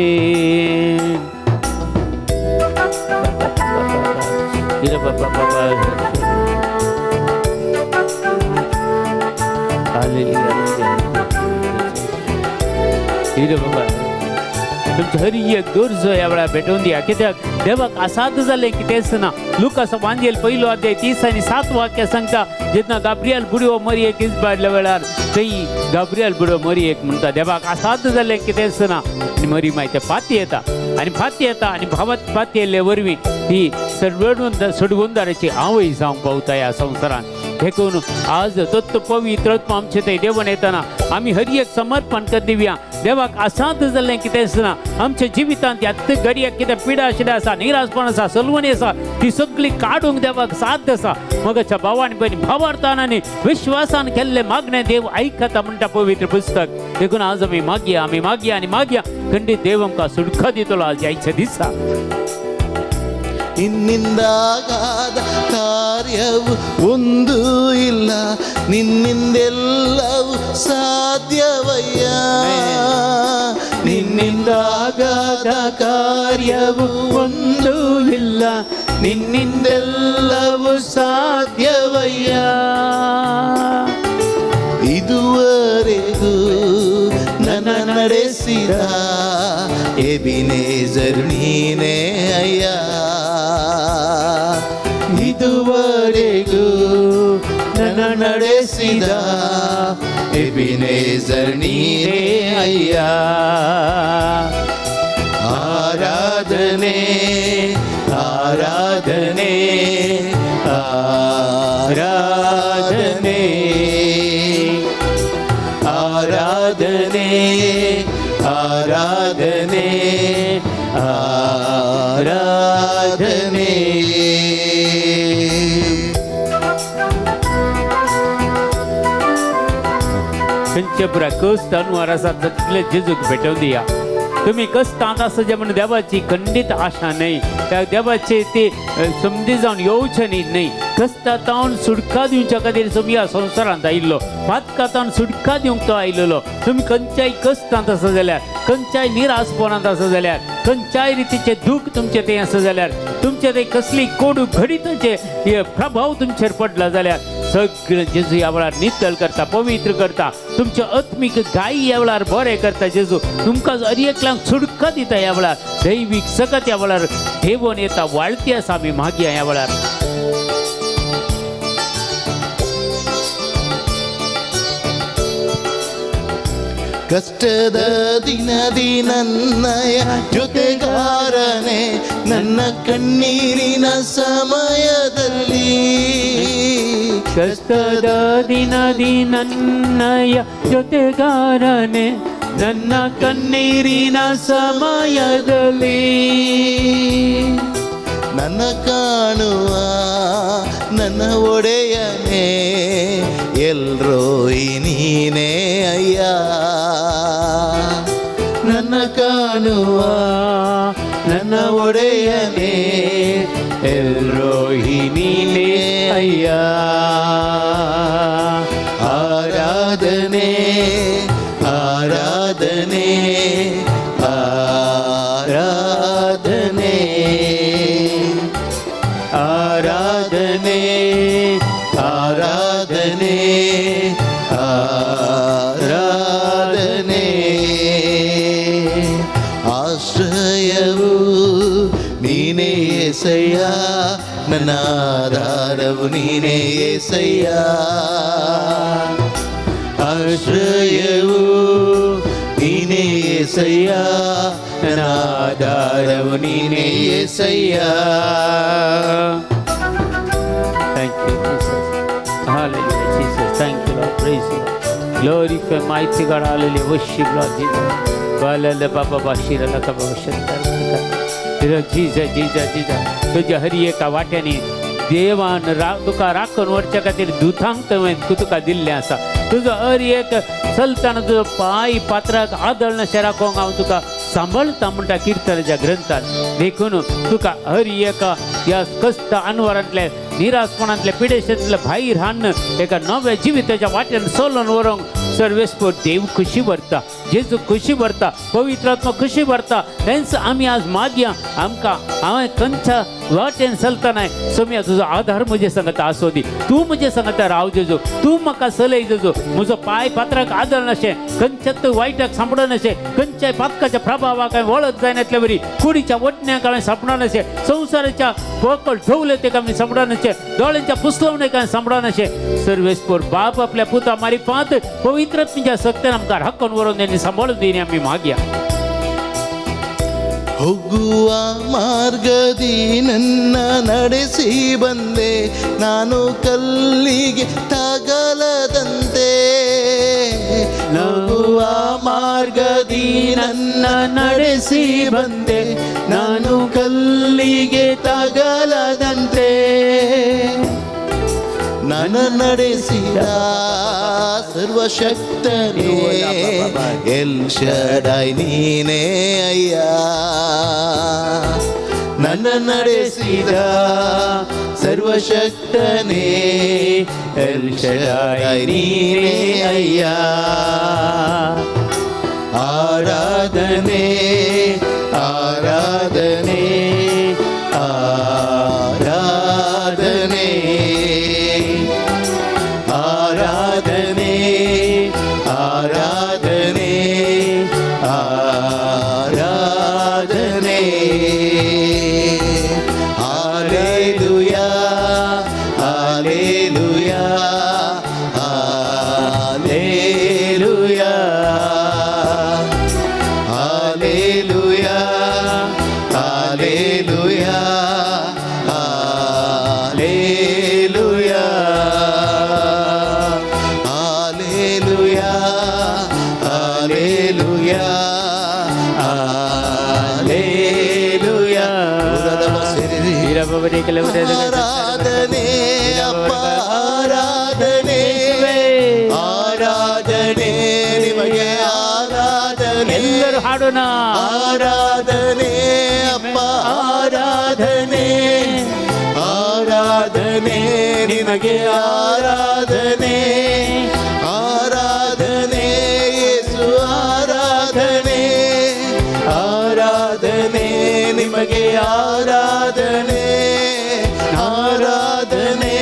तुमच्या हरी एक गरजो ह्या वेळार भेटोवन दिया. कित्याक देवाक असाद जालें कितेंच ना. लुकास वांजेल पयलो अध्याय 30 आनी 7 वाक्य सांगता. जेन्ना गाब्रियल बुडयो मरयेक इजबाडल्या वेळार थंय गाब्रियल बुडयो मरयेक म्हणटा देवाक असाद जालें कितेंच ना. आनी मरी मागीर ते फाती येता आनी भावात फाती येयल्ले वरवीं ही सडगोंदाराची आवय जावंक पावता ह्या संवसारांत. देखून आज तत्व पवित्र आमचे थंय देवण येतना आमी हर एक समर्पण कर दिवया. देवाक असाद जाल्लें कितेंच ना. आमच्या जिवितांत ह्या घडयेक कितें पिडा आशिल्लें आसा, निराशपण आसा, सलवणी आसा, ती सगळी काडूंक देवाक साथ आसा. मगाच्या भावानी बहिणी भावार्थानांनी विश्वासान केल्ले मागणे देव आयकता म्हणटा पवित्र पुस्तक. देखून आज आमी मागया आनी मागया खंडीत देव आमकां सुटका दितलो आज ह्या दिसा. ನಿನ್ನಿಂದಾಗಾದ ಕಾರ್ಯವು ಒಂದೂ ಇಲ್ಲ, ನಿನ್ನಿಂದೆಲ್ಲವೂ ಸಾಧ್ಯವಯ್ಯ. ನಿನ್ನಿಂದಾಗದ ಕಾರ್ಯವು ಒಂದೂ ಇಲ್ಲ, ನಿನ್ನಿಂದೆಲ್ಲವೂ ಸಾಧ್ಯವಯ್ಯ. ಇದುವರೆಗೂ ನನ್ನ ನಡೆಸಿದ ಎಬಿನೇಜರ್ ನೀನೇ ಅಯ್ಯ. ಇದುವರೆಗೂ ನನ್ನ ನಡೆಸಿದ ಎಬಿನೇಜರ್ ನೀನೇ ಅಯ್ಯ. ಆರಾಧನೆ ಆರಾಧನೆ ಆರಾಧನೆ ಆರಾಧನೆ ಆರಾಧನೆ ಆರಾಧನೆ. खंयच्या कष्ट अनुवार आसा तितले जेजूक भेटोवन दिया. तुम्ही कष्टांत आसा जे म्हणून देवाची खंडीत आशा नाही. त्या देवाचे ते समधी जावन येवचे न्ही. कष्टांतावन सुटका दिवच्या खातीर तुमी ह्या संवसारांत आयिल्लो. पातकांतावन सुटका दिवंक तो आयिल्लो. तुमी खंयच्याय कष्टांत आसा जाल्यार, खंयच्याय निराशपणांत आसा जाल्यार, खंयच्याय रितीचे दूख तुमचे तें आसा जाल्यार, तुमचे ते कसली कोडू घडीताचे प्रभाव तुमचेर पडला जाल्यार सगळें जेजू ह्या वेळार नितळ करता, पवित्र करता. तुमचे आत्मीक गायी ह्या वेळार बरें करता. जेजू तुमकां हर एकल्याक सुटका दिता. ह्या वेळार दैवीक सकत ह्या वेळार देवण येता. वाळती आसा आमी मागया ह्या वेळार. ಕಷ್ಟದ ದಿನದಿ ನನ್ನಯ ಜೊತೆಗಾರನೆ, ನನ್ನ ಕಣ್ಣೀರಿನ ಸಮಯದಲ್ಲಿ. ಕಷ್ಟದ ದಿನದಿ ನನ್ನಯ ಜೊತೆಗಾರನೆ, ನನ್ನ ಕಣ್ಣೀರಿನ ಸಮಯದಲ್ಲಿ. ನನ್ನ ಕಾಣುವ ನನ್ನ ಒಡೆಯನೇ, ಎಲ್ರೋಯಿ ನೀನೇ ಅಯ್ಯ. ನನ್ನ ಕಾಣುವ ನನ್ನ ಒಡೆಯನೇ, ಎಲ್ರೋಹಿ ನೀನೇ ಅಯ್ಯ. ಆರಾಧನೆ ಆರಾಧನೆ ಆರಾಧನೆ ಆರಾಧನೆ ಆರಾಧನೆ ಆರಾಧನೆ. ಆಶ್ರಯವು ನೀನೇ యేసయ్య, ನನ್ನ ಆಧಾರವು ನೀನೇ యేసయ్య. ಆಶ್ರಯವು ನೀನೇ యేసయ్య, ನನ್ನ ಆಧಾರವು ನೀನೇ యేసయ్య. Thank you, Jesus. Hallelujah, Jesus. Thank you, Lord. Praise you, Lord. Glorify mighty God. Hallelujah. Worship, Lord Jesus. Hallelujah. Baba Bashira Laka Baba Shanta. जीजा जीजा जीजा तुझ्या हरी एका वाट्याने देवान तुका राखून वरच्या खातीर दुथांक तुका दिल्लें आसा तुजो हर एक चलतना तुजो पांय पात्राक आदळ नाशें राखोंक हांव तुका सांबाळटा म्हणटा किर्तनाच्या ग्रंथांत देखून तुका हर एका ह्या कस्त अनवरांतले निरासपणांतले पिडेशेंतले भायर हाडून एका नव्या जिविताच्या वाट्यान चलोवन व्हरूंक सर्वेस्पर देव खुशी भरता जेजू खुशी भरता पवित्र आत्मा खुशी भरता हेंच आमी आज मागया आमकां हांवें खंयच्या वाटेन चलतना सोम्या तुजो आधार म्हजे सांगता आसो दी तूं म्हजे सांगता राव जेजू तूं म्हाका चलय जेजू म्हजो पांय पात्राक आदळ नाशें खंयच्याच वायटाक सांपड नाशें खंयच्याय पातकाच्या प्रभावाक हांवें वळख जायनातल्या बरी कुडीच्या वटण्याक हांवें सांपडा नाशें संवसाराच्या पोकळ ढवळतेक हांवें सांपडा नाशें दोळ्यांच्या पुसलवणेक हांवें सांपडा नाशें सर्वेस्पर बाप आपल्या पुता मारिफांत पवित्र तुझ्या सक्तीन आमकां राखून व्हरून तेणी सांबाळून दी आमी मागया ಹೋಗುವ ಮಾರ್ಗದಿ ನನ್ನ ನಡೆಸಿ ಬಂದೆ ನಾನು ಕಲ್ಲಿಗೆ ತಗಲದಂತೆ ಹೋಗುವ ಮಾರ್ಗದಿ ನನ್ನ ನಡೆಸಿ ಬಂದೆ ನಾನು ಕಲ್ಲಿಗೆ ತಗಲದಂತೆ ನನ್ನ ನಡೆಸಿದ ಸರ್ವಶಕ್ತನೇ ಎಲ್ ಶಡಾಯ್ ನೀನೇ ಅಯ್ಯ ನನ್ನ ನಡೆಸಿದ ಸರ್ವಶಕ್ತನೇ ಎಲ್ ಶಡಾಯ್ ನೀನೇ ಅಯ್ಯ ಆರಾಧನೆ ಆರಾಧನೆ ಆರಾಧನೆ ಆರಾಧನೆ ಆರಾಧನೆ ಆರಾಧನೆ hallelujah hallelujah hallelujah hallelujah hallelujah hallelujah ಆರಾಧನೆ ಅಪ್ಪ ಆರಾಧನೆ ಆರಾಧನೆ ನಿಮಗೆ ಆರಾಧನೆ ಎಲ್ಲರೂ ಹಾಡೋಣ ಆರಾಧನೆ ಅಪ್ಪ ಆರಾಧನೆ ಆರಾಧನೆ ನಿಮಗೆ ಆರಾಧನೆ ಆರಾಧನೆ ಯೇಸು ಆರಾಧನೆ ಆರಾಧನೆ ನಿಮಗೆ ಆರಾಧನೆ ಆರಾಧನೆ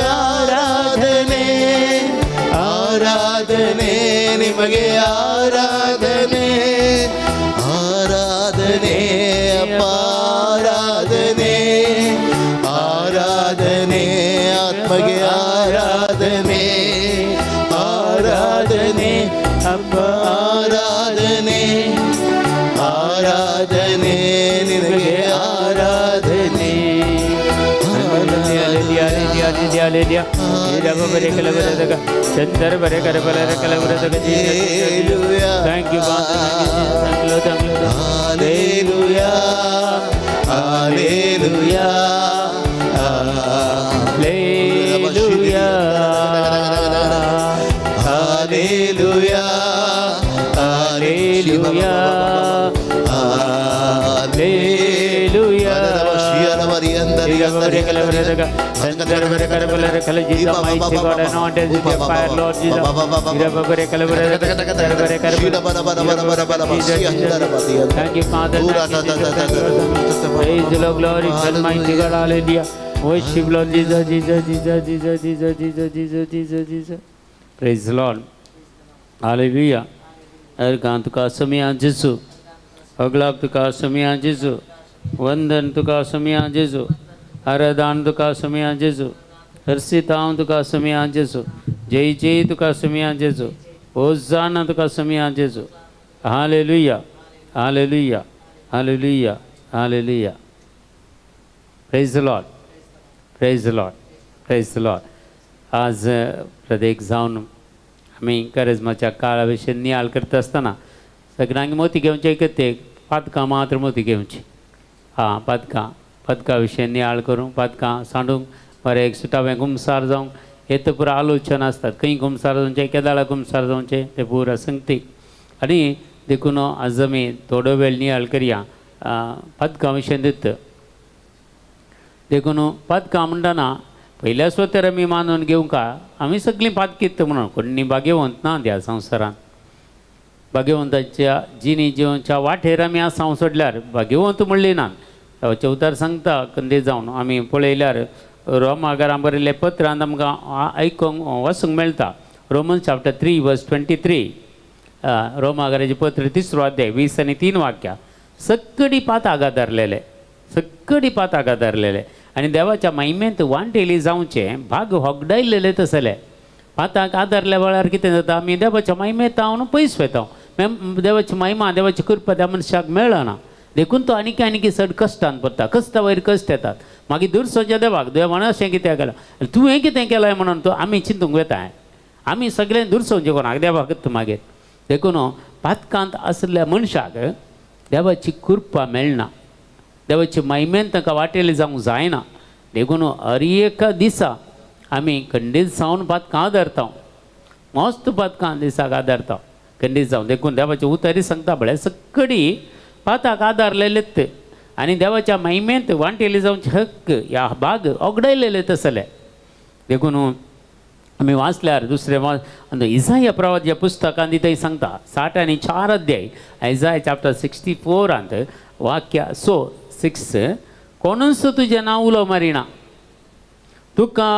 ಆರಾಧನೆ ಆರಾಧನೆ ನಿಮಗೆ ಆರಾಧನೆ ಆರಾಧನೆ ಅಪ್ಪ ಆರಾಧನೆ ಆರಾಧನೆ ಆತ್ಮಗೆ ಆರಾಧನೆ ಆರಾಧನೆ ಅಪ್ಪ ಆರಾಧನೆ ಆರಾಧನೆ ನಿನಗೆ ಆರಾಧನೆ ಚಂದರ ಬರೆ ಕರಬಲರ ಕಲವರದಗ thank you hallelujah hallelujah hallelujah hallelujah hallelujah hallelujah Thank you, Father. Praise the Lord, glory, Almighty God, hallelujah. Worship Lord Jesus, Jesus, Jesus, Jesus, Jesus, Jesus, Jesus, Jesus, Jesus. Praise the Lord. Hallelujah. Erkan tuka samya Jesu. Aglab tuka samya Jesu. Vandan tuka samya Jesu. Aradan tuka samya Jesu. Harsitam tuka samya Jesu. Jai Jai tuka samya Jesu. Hosanna tuka samya Jesu. Hallelujah. Hallelujah. Hallelujah. Hallelujah. Praise the Lord. Praise the Lord. Praise the Lord. आज प्रत्येक जाऊन आम्ही करिश्माच्या काळाविषयी नियाळ करत असताना सगळ्यांनी मोती घेऊनचे ऐकते पातका मात्र मोती घेऊनची पदका विशयी नियाळ करूं पदकां सांडूंक बरें एक सुटावें घुमसार जावंक येत पुरा आलोचना आसतात खंय घुमसार जावचें केदाळा घुमसार जावचें ते पुरा सांगती आनी देखून आज आमी थोडो वेळ नियाळ करया पदकां विशयी दित देखून पदकां म्हणटना पयल्या स्वतर आमी मानून घेवंक आमी सगळीं पातकीत म्हणून कोणी भाग्यवंत ना ह्या संवसारांत भाग्यवंताच्या जिणी जिवच्या वाटेर आमी आसांव सोडल्यार भाग्यवंत म्हणली ना देवाचें उतर सांगता कंदे जावन आमी पळयल्यार रोमाकारां बरयल्लें पत्रांत आमकां आयकूंक वाचूंक मेळटा रोमन्स चॅप्टर 3 वर्स 23 रोमाकाराचें पत्र 3रो अध्याय 20 आनी 3 वाक्यां सगळीं पाताक आदारलेले सगळीं पाताक आदारलेले आनी देवाच्या महिमेंत वांटेली जावचें भाग होगडायलेले तसले पाताक आदारल्या वेळार कितें जाता आमी देवाच्या महिमेंत हांव पयस वता देवाची महिमा देवाची कृपा त्या मनशाक मेळना देखून तो आनीक चड कश्टान पडटा कश्टा वयर कश्ट येतात मागीर दुरसोच्या देवाक देवान अशें कितें केलां तुवें कितें केलां म्हणून तो आमी चिंतूंक वता आमी सगळें दुरसोवचें कोणाक देवाक मागीर देखून पातकांत आसल्या मनशाक देवाची कृपा मेळना देवाची महिमेंत ताका वाटेली जावंक जायना देखून हर एका दिसा आमी खंडीत जावन पातकां आदारता मस्त पातकां दिसाक आदारता खंडीत जावन देखून देवाचे उतरी सांगता पळय सगळीं पाताक आदारलेलेत आनी देवाच्या महिमेंत वांटेली जावंचे हक्क ह्या भाग ओगडायलेले तसले देखून आमी वाचल्यार दुसरें इसाया प्रवादच्या पुस्तकांत थंय सांगता 60 आनी 4 अध्याय इसाया चॅप्टर 64 वाक्य 6 कोणूच तुजें नांव उलो मारिना तुका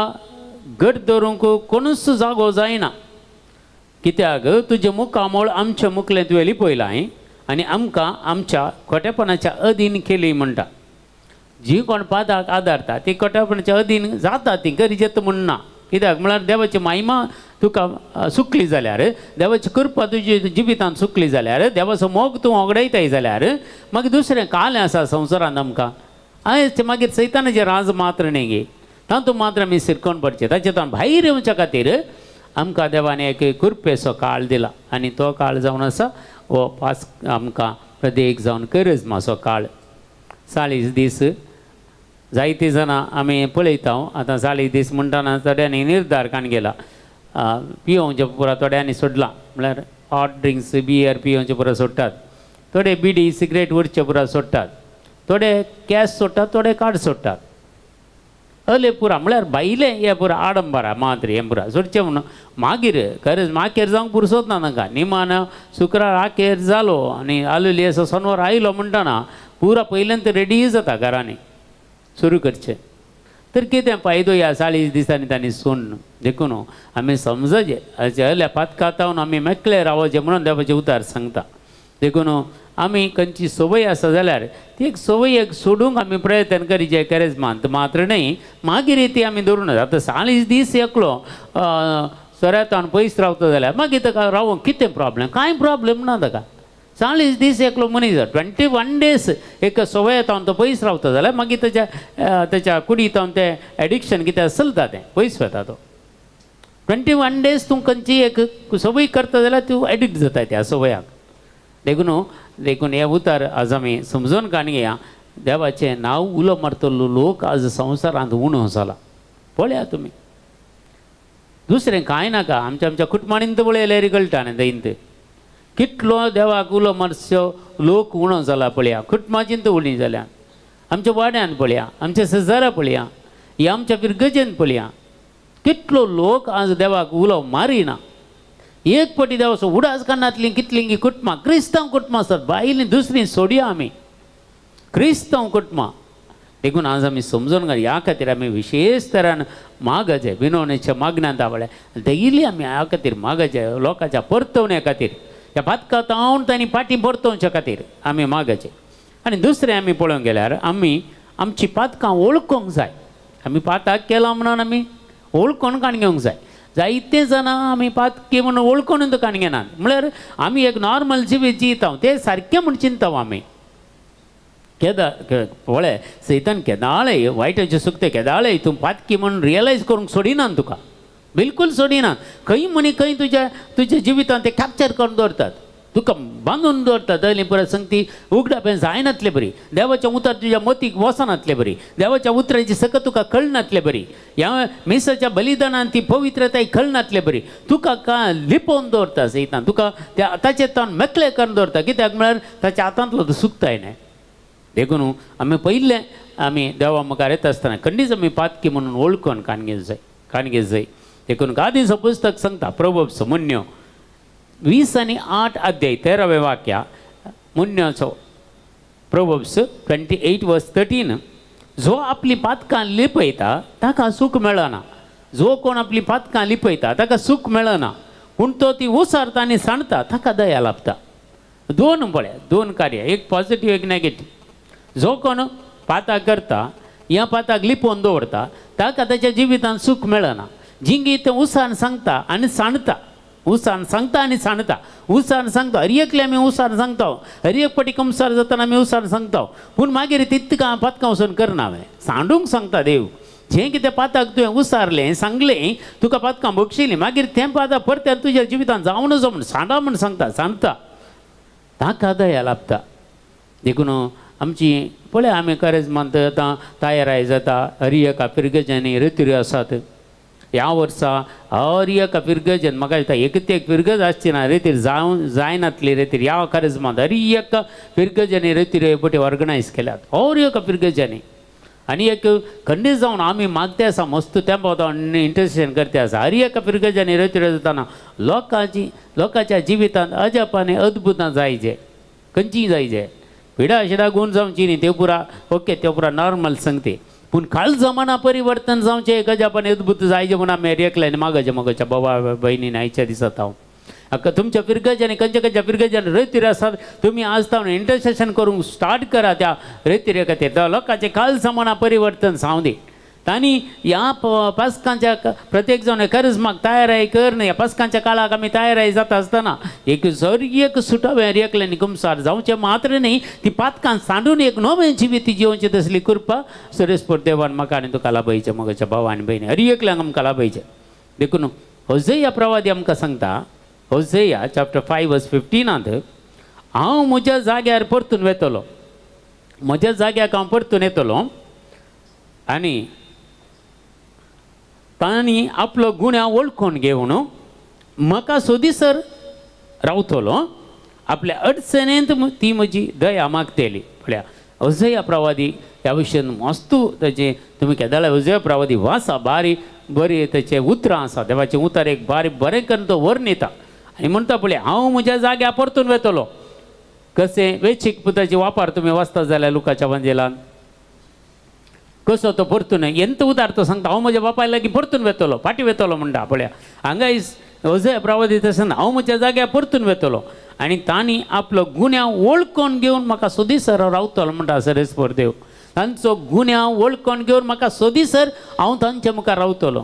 घट धरूंक कोणूच जागो जायना कित्याक तुजें मुखामोळ आमच्या मुखलें तुवें लिपयलां आनी आमकां आमच्या खोटेपणाच्या अधीन केली म्हणटा जी कोण पादाक आदारता ती खोटेपणाच्या अधीन जाता ती गरजेत म्हणना कित्याक म्हळ्यार देवाची महिमा तुका सुकली जाल्यार देवाची कृपा तुजी जिवितांत सुकली जाल्यार देवाचो मोग तूं ओगडायताय जाल्यार मागीर दुसरें कालें आसा संवसारांत आमकां आयज मागीर सैतानाचें राज मात्र न्ही गे तातूंत मात्र आमी सिरकोन पडचें ताचें भायर येवच्या खातीर आमकां देवान एक कृपेचो काळ दिला आनी तो काळ जावन आसा हो पास आमकां प्रत्येक जावन करिज्माचो काळ 40 दीस जायतीं जाणां आमी पळयता आतां 40 दीस म्हणटना थोड्यांनी निर्धार काण गेला पियोवचें पुरा थोड्यांनी सोडलां म्हळ्यार हॉट ड्रिंक्स बियर पियोवचें पुरा सोडटात थोडे बिडी सिगरेट उरचे पुरा सोडटात थोडे कॅश सोडटात थोडे कार्ड सोडटात अले पुरा म्हळ्यार बायले हे पुरा आडंबरा मात्र हें पुरा सोडचें म्हणून मागीर खरेंच माखेर जावंक पुरसोत ना तांकां निमान शुक्रार आखेर जालो आनी आलुली असो सोनवार आयलो म्हणटना पुरा पयल्यान रेडी जाता घरांनी सुरू करचें तर कितें फायदो ह्या 40 दिसांनी तांणी सोडून देखून आमी समजचें जाल्यार पातकां तावन आमी मेकळे रावचें म्हणून देवाचें उतार सांगता देखून आमी खंयची संवय आसा जाल्यार ती एक संवय सोडूंक आमी प्रयत्न करीचे करिज्मांत मात्र न्ही मागीर ती आमी धरून आतां 40 दीस एकलो सोऱ्यातान पयस रावता जाल्यार मागीर ताका रावूंक कितें प्रॉब्लेम कांय प्रॉब्लेम ना ताका 40 दीस एकलो मनीस 21 डेज एक संवय येतावन तो पयस रावता जाल्यार मागीर तेच्या कुडीतावन तें एडिक्शन कितें चलता तें पयस वता तो 21 डेज तूं खंयची एक संवय करता जाल्यार तूं एडिक्ट जाता त्या संवयाक देखून हे उतार आज आमी समजून काण घेया देवाचें नांव उलो मारतलो लोक आज संवसारांत उणो जाला पळया तुमी दुसरें कांय नाका आमच्या कुटुंबांत पळयल्यार कळटा न्ही दैंत कितलो देवाक उलो मारचो लोक उणो जाला पळया कुटुंबाचींत उणी जाल्या आमच्या वाड्यान पळया आमच्या शेजारा पळया ह्या आमच्या पिरगजेन पळया कितलो लोक आज देवाक उलो मारिना एक पटी देवाचो उडास कानांतलीं कितलीं कुटुंबां क्रिस्तांव कुटुंबां आसात बायलीं दुसरीं सोडया आमी क्रिस्तांव कुटुंबां देखून आज आमी समजून घाल ह्या खातीर आमी विशेश तरान मागचे विनवणेच्या मागण्यांत आवडले डेली आमी ह्या खातीर मागचे लोकांच्या परतवण्या खातीर ह्या पातकां तावन तांणी फाटीं परतोवच्या खातीर आमी मागचे आनी दुसरें आमी पळोवंक गेल्यार आमी आमची पातकां वळखूंक जाय आमी पाताक केलां म्हणून आमी वळखून काण घेवंक जाय जायते जाणां आमी पातकी म्हणून वळखून काण घेनात म्हळ्यार आमी एक नॉर्मल जिवीत जियेता तें सारकें म्हूण चिंता आमी पळय सैतान केदाळय वायटाचें सुकतें केदाळय तूं पातकी म्हणून रियलायज करूंक सोडिनात तुका बिलकूल सोडिनात खंय म्हणी खंय तुज्या जिवितांत ते कॅप्चर करून दवरतात तुका बांदून दवरता दयली परत सांगती उगडा पेन जायनातले बरी देवाच्या उतर तुझ्या मतीक वसनातले बरी देवाच्या उतराची सकत तुका कळनातले बरी ह्या मिसाच्या बलिदानान ती पवित्रताय कळनातले बरी तुका का लिपोवन दवरता सैतान तुका त्या ताचे तान मेकळे करून दवरता कित्याक म्हळ्यार ताच्या हातांतलो तो सुकताय न्हय देखून आमी पयले आमी देवा मुखार येता आसतना खंडीच आमी पातकी म्हणून वळखून काणगे जाय देखून गादीचो पुस्तक सांगता प्रभूस मुन्यो 20 आणि 8 अध्याय 13वें वाक्या मुन्याचो प्रोवर्ब्स 28:13 जो आपली पातकां लिपयता ताका सूख मेळना जो कोण आपली पातकां लिपयता ताका सूख मेळना पूण तो ती उसारता आनी सांडता ताका दया लाभता दोन पळय दोन कार्य एक पॉझिटिव्ह एक नेगेटिव्ह जो कोण पाताक करता ह्या पाताक लिपोवन दवरता ताका ताच्या जिवितांत सूख मेळना जिंगी तें उसान सांगता आनी सांडता उसान सांगता आनी सांडता उसान सांगता हर एकले आमी उसान सांगता हर एक पाटी कमसार जातना आमी उसान सांगता पूण मागीर तितकां पातकां वचून करना हांवें सांडूंक सांगता देव जें कितें पाताक तुवें उसारलें सांगलें तुका पातकां बक्षिलीं मागीर तें पातां परत्यान तुज्या जिवितांत जावं नजो म्हण सांडा म्हण सांगता सांडता ताका दया लाभता देखून आमची पळय आमी कारेजमांत आतां तयाराय जाता हर एका पिरगेजांनी रिती आसात ह्या वर्सा हर एका पिरगजन म्हाका दिसता एक पिरगज आसची ना रेतीर जायनातली रेतीर ह्या कारेजमांत हर एका पिरगजांनी रेतीर पटी ऑर्गनायज केल्यात हर एका पिरगजांनी आनी एक खंडीत जावन आमी मागते आसा मस्त तेंपा इंटरसेशन करते आसा हर एका पिरगजांनी रेतीर जाताना लोकांच्या जिवितांत अजापांनी अद्भुतां जायचे खंयचीय जायचे पिडा शिडा गुण जावची न्ही त्यो पुरा ओके त्यो पुरा नॉर्मल सांगते पूण काळ जमाना परिवर्तन जावचें गजापान अद्भुत जायचें म्हूण आमी एकल्यान मागच्या बाबा भयणीन आयच्या दिसात हांव हाका तुमच्या पिरगजांनी खंयच्या पिरगजांनी रेतीर आसात तुमी आज तावन इंटरसेशन करूंक स्टार्ट करा त्या रेतीरे खातीर लोकांचें काळ जमाना परिवर्तन जावं दी तांणी ह्या पास्कांच्या प्रत्येक जण करिज्माक तयाराय करना ह्या पास्कांच्या काळाक आमी तयाराय जाता आसतना एक एक सुटावें एकल्यान निकमसार जावचें मात्र न्ही ती पातकां सांडून एक नवें जिवीत जिवचें तसली कृपा सुरेस्पर देवान म्हाका आनी तुका लाभयचें म्हज्या भावा आनी भयणी हर एकल्यांक आमकां लाभयचें देखून होसेया प्रवादी आमकां सांगता होसेया चॅप्टर 5:15 हांव म्हज्या जाग्यार परतून वेतलो म्हज्या जाग्याक हांव परतून येतलो आनी तांणी आपलो गुन्यांव वळखून घेवन म्हाका सोदीसर रावतलो आपल्या अडचणेंत ती म्हजी दया मागतली पळया होसेया प्रवादी ह्या विशयान मस्त ताचे तुमी केदाळ्या होसेया प्रवादी वाचा बरी ताचे उतरां आसा देवाचें उतर एक बरें करून तो वर्णिता आनी म्हणटा पळय हांव म्हज्या जाग्यार परतून वेतलो कशें वेंचीक पुताची वापर तुमी वाचता जाल्यार लुकाच्या वंजेलांत कसो तो परतून ಎಂತ उदार तो सांगता हांव म्हज्या बापाय लागीं परतून वेतलो फाटी वेतलो म्हणटा पळया हांगा होसेया प्रवादी तसो हांव म्हज्या जाग्यार परतून वेतलो आनी तांणी आपलो गुन्यांव वळखून घेवन म्हाका सोदीसर रावतलो म्हणटा सरेस्पर देव तांचो गुन्यांव वळखून घेवन म्हाका सोदीसर हांव तांच्या मुखार रावतलो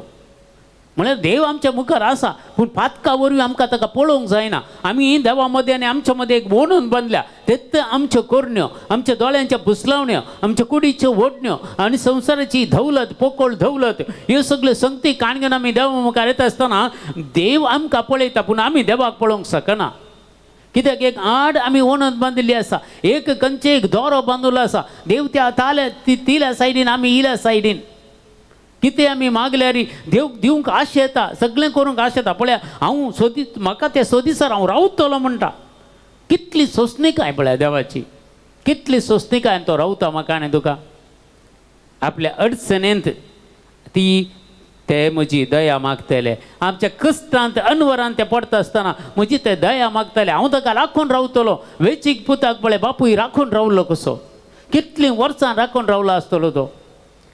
म्हळ्यार देव आमच्या मुखार आसा पूण पातका वरवीं आमकां ताका पळोवंक जायना आमी देवा मदें आनी आमच्या मदें एक बोंडून बांदल्या तेच आमच्यो करण्यो आमच्या दोळ्यांच्या पुसलावण्यो आमच्या कुडीच्यो ओडण्यो आनी संवसाराची धवलत पोकळ धवलत ह्यो सगल्यो संगती काणगेन आमी देवा मुखार येता आसतना देव आमकां पळयता पूण आमी देवाक पळोवंक शकना कित्याक एक आड आमी ओनत बांदिल्ली आसा एक खंयचे एक दोरो बांदुलो आसा देव त्या तिल्या सायडीन आमी इल्या सायडीन कितें आमी मागल्यार देव दिवंक आश येता सगळें करूंक आश येता पळया हांव म्हाका त्या सोदीसर हांव रावतलो म्हणटा कितली सोंसणीकाय पळया देवाची कितली सोंसणीकाय तो रावता म्हाका आनी तुका आपल्या अडचणेंत ते म्हजी दया मागतले आमच्या कश्टांत अनवरांत ते पडटा आसतना म्हजी ते दया मागतले हांव ताका राखून रावतलो वेंचीक पुताक पळय बापूय राखून रावलो कसो कितलीं वर्सां राखून रावलो आसतलो तो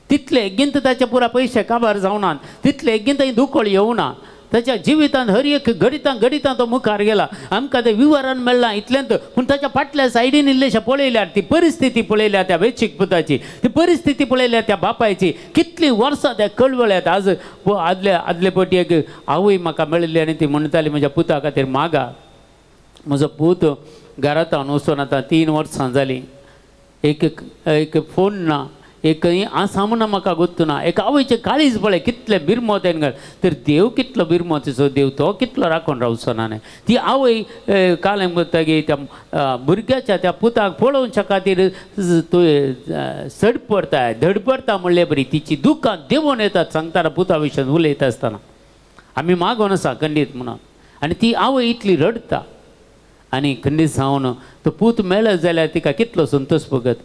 तितले गिंत ताचे पुरा पयशे काबार जावनात तितले गिंत दुखळ येवना ताच्या जिवितांत हर एक घडितां तो मुखार गेला आमकां ते विवरण मेळ्ळां इतल्यांत पूण ताच्या फाटल्या सायडीन इल्लेशें पळयल्यार ती परिस्थिती पळयल्या त्या वेंचीक पुताची ती परिस्थिती पळयल्या त्या बापायची कितलीं वर्सां त्या कळवळ्यात आज आदले पटी एक आवय म्हाका मेळिल्ली आनी ती म्हणटाली म्हज्या पुता खातीर मागा म्हजो पूत घरांत वचून आतां 3 वर्सां जालीं एक फोन ना एक आसामना म्हाका गोत्तुना एक आवयचें काळीज पळय कितलें बिरमो तेंगे तर देव कितलो बिरमो तिचो देव तो कितलो राखून रावचो ना न्ही ती आवय कालें म्हणटगी त्या भुरग्याच्या त्या पुताक पळोवच्या खातीर सडपडता धडपडता म्हणले बरी तिची दुकां देंवोन येतात सांगताना पुता विशयी उलयता आसतना आमी मागोन आसा खंडीत म्हणून आनी ती आवय इतली रडता आनी खंडीत जावन तो पूत मेळ्ळो जाल्यार तिका कितलो संतोश भोगत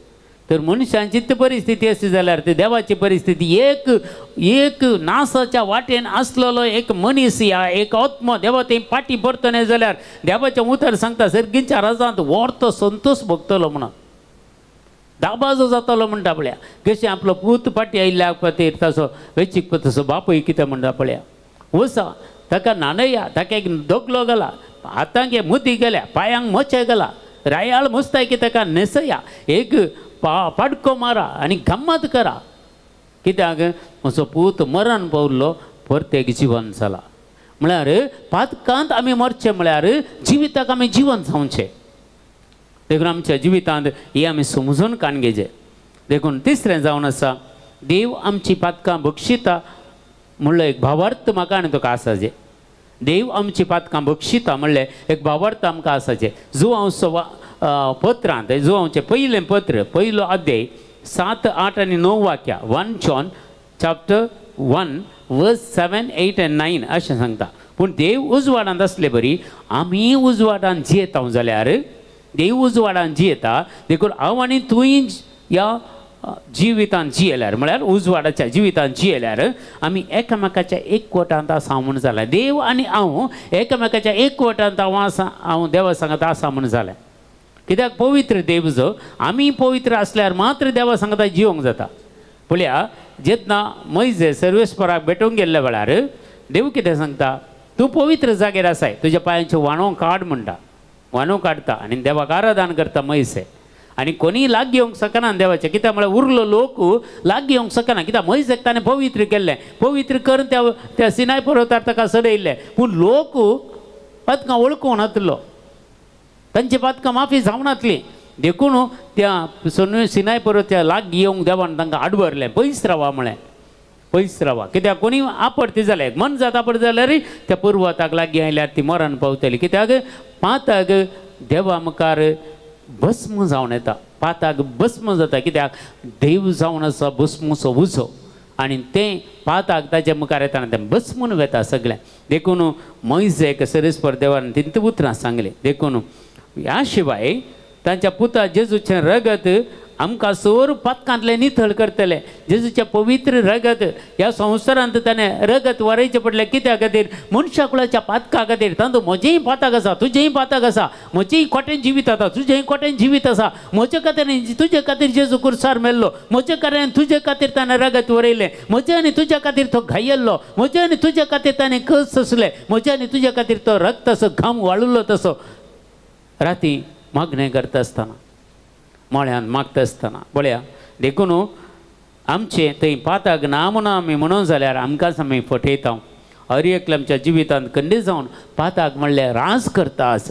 तर मनशांची परिस्थिती अशी जाल्यार ती देवाची परिस्थिती एक नासाच्या वाटेन आसलेलो एक मनीस या एक आत्मो देवा ते पाटी परतने जाल्यार देवाचें उतर सांगता सर्गीच्या राजांत व्हरतो संतोष भोगतलो म्हणून दाबाजो जातलो म्हणटा पळया कशें आपलो पूत पाटी आयिल्ल्या खातीर तसो वेचीक तसो बापूय कितें म्हणटा पळया वसा ताका नानया ताका एक दोगलो गेला हातांक मुदी गेल्या पांयांक मोचे गेला रायाळ मुस्ताय की ताका नेसया एक पाडको मारा आनी गम्मत करा कित्याक म्हजो पूत मरण पावल्लो परतेक जिवन जाला म्हळ्यार पातकांत आमी मरचें म्हळ्यार जिविताक आमी जिवन जावचें देखून आमच्या जिवितांत हे आमी समजून कान घेवचें देखून तिसरें जावन आसा देव आमची पातकां बक्षिता म्हणलो एक भावार्थ म्हाका आनी तुका आसाचे देव आमची पातकां बक्षिता म्हणलें एक भावार्थ आमकां आसाचे जो हांव पत्रांत जो हांवचें पयलें पत्र पयलो अध्याय 7, 8 आनी 9 वाक्यां 1 John chapter 1 verse 7, 8 and 9 अशें सांगता पूण देव उजवाडांत आसले बरी आमी उजवाडांत जियेता जाल्यार देव उजवाडांत जियेता देखून हांव आनी तुंय ह्या जिवितांत जियेल्यार म्हळ्यार उजवाडाच्या जिवितांत जियेल्यार आमी एकामेकाच्या एकवटांत आसा म्हूण जाल्यार देव आनी हांव एकामेकाच्या एकवटांत हांव देवा सांगता आसा म्हूण जालें कित्याक पवित्र देव जो आमी पवित्र आसल्यार मात्र देवा सांगता जिवंक जाता पळया जेन्ना मैजे सर्वेस्पराक भेटूंक गेल्ल्या वेळार देव कितें सांगता तूं पवित्र जाग्यार आसाय तुज्या पांयाचें वाणो काड म्हणटा वाणो काडटा आनी देवाक आराधन करता मैसे आनी कोणी लाग येवंक सकना देवाचें कित्याक म्हळ्यार उरलो लोक लाग येवंक सकना कित्याक मैसेक ताणें पवित्र केल्लें पवित्र करून त्या सिनाय पर्वतार ताका सडयल्लें पूण लोक पातकां वळखून नातलो तांची पातकां माफी जावनातलीं देखून त्या सिनाय पर्वताच्या लाग येवंक देवान तांकां आडवरलें पयस रावा म्हळें पयस रावा कित्याक कोणी आपडती जाल्यार मन जाता आपड जाल्यार त्या पर्वताक लागीं आयल्यार ती मरण पावतली कित्याक पाताक देवा मुखार भस्म जावन येता पाताक भस्म जाता कित्याक देव जावन आसा भस्मूचो उजो आनी तें पाताक ताच्या मुखार येताना तें भस्मून वेता सगळें देखून मैजेक सरेस्पर देवान तिंत उतरां सांगलें देखून ह्या शिवाय तांच्या पुता जेजूचें रगत आमकां सर पातकांतलें नितळ करतलें जेजूचें पवित्र रगत ह्या संवसारांत ताणें रगत वरयचें पडलें कित्या खातीर मनशा कुळाच्या पातका खातीर तांदू म्हजेंय पाताक आसा तुजेंय पाताक आसा म्हजेंय खोटें जिवीत आसा तुजेंय खोटें जिवीत आसा म्हजे खातीर तुजे खातीर जेजू कुर्सार मेल्लो म्हजे कारण तुजे खातीर ताणें रगत वरयलें म्हजे आनी तुज्या खातीर तो घायल्लो म्हजे आनी तुज्या खातीर ताणें कस सोंसलें म्हजे आनी तुज्या खातीर तो रक्त असो घाम वाळुल्लो तसो राती मागणें करता आसतना मोळ्यान मागता आसतना पळया देखून आमचें थंय पाताक ना म्हणून आमी म्हणून जाल्यार आमकांच आमी फटयता हर एकल्या आमच्या जिवितांत खंडीत जावन पाताक म्हणल्यार राज करता आस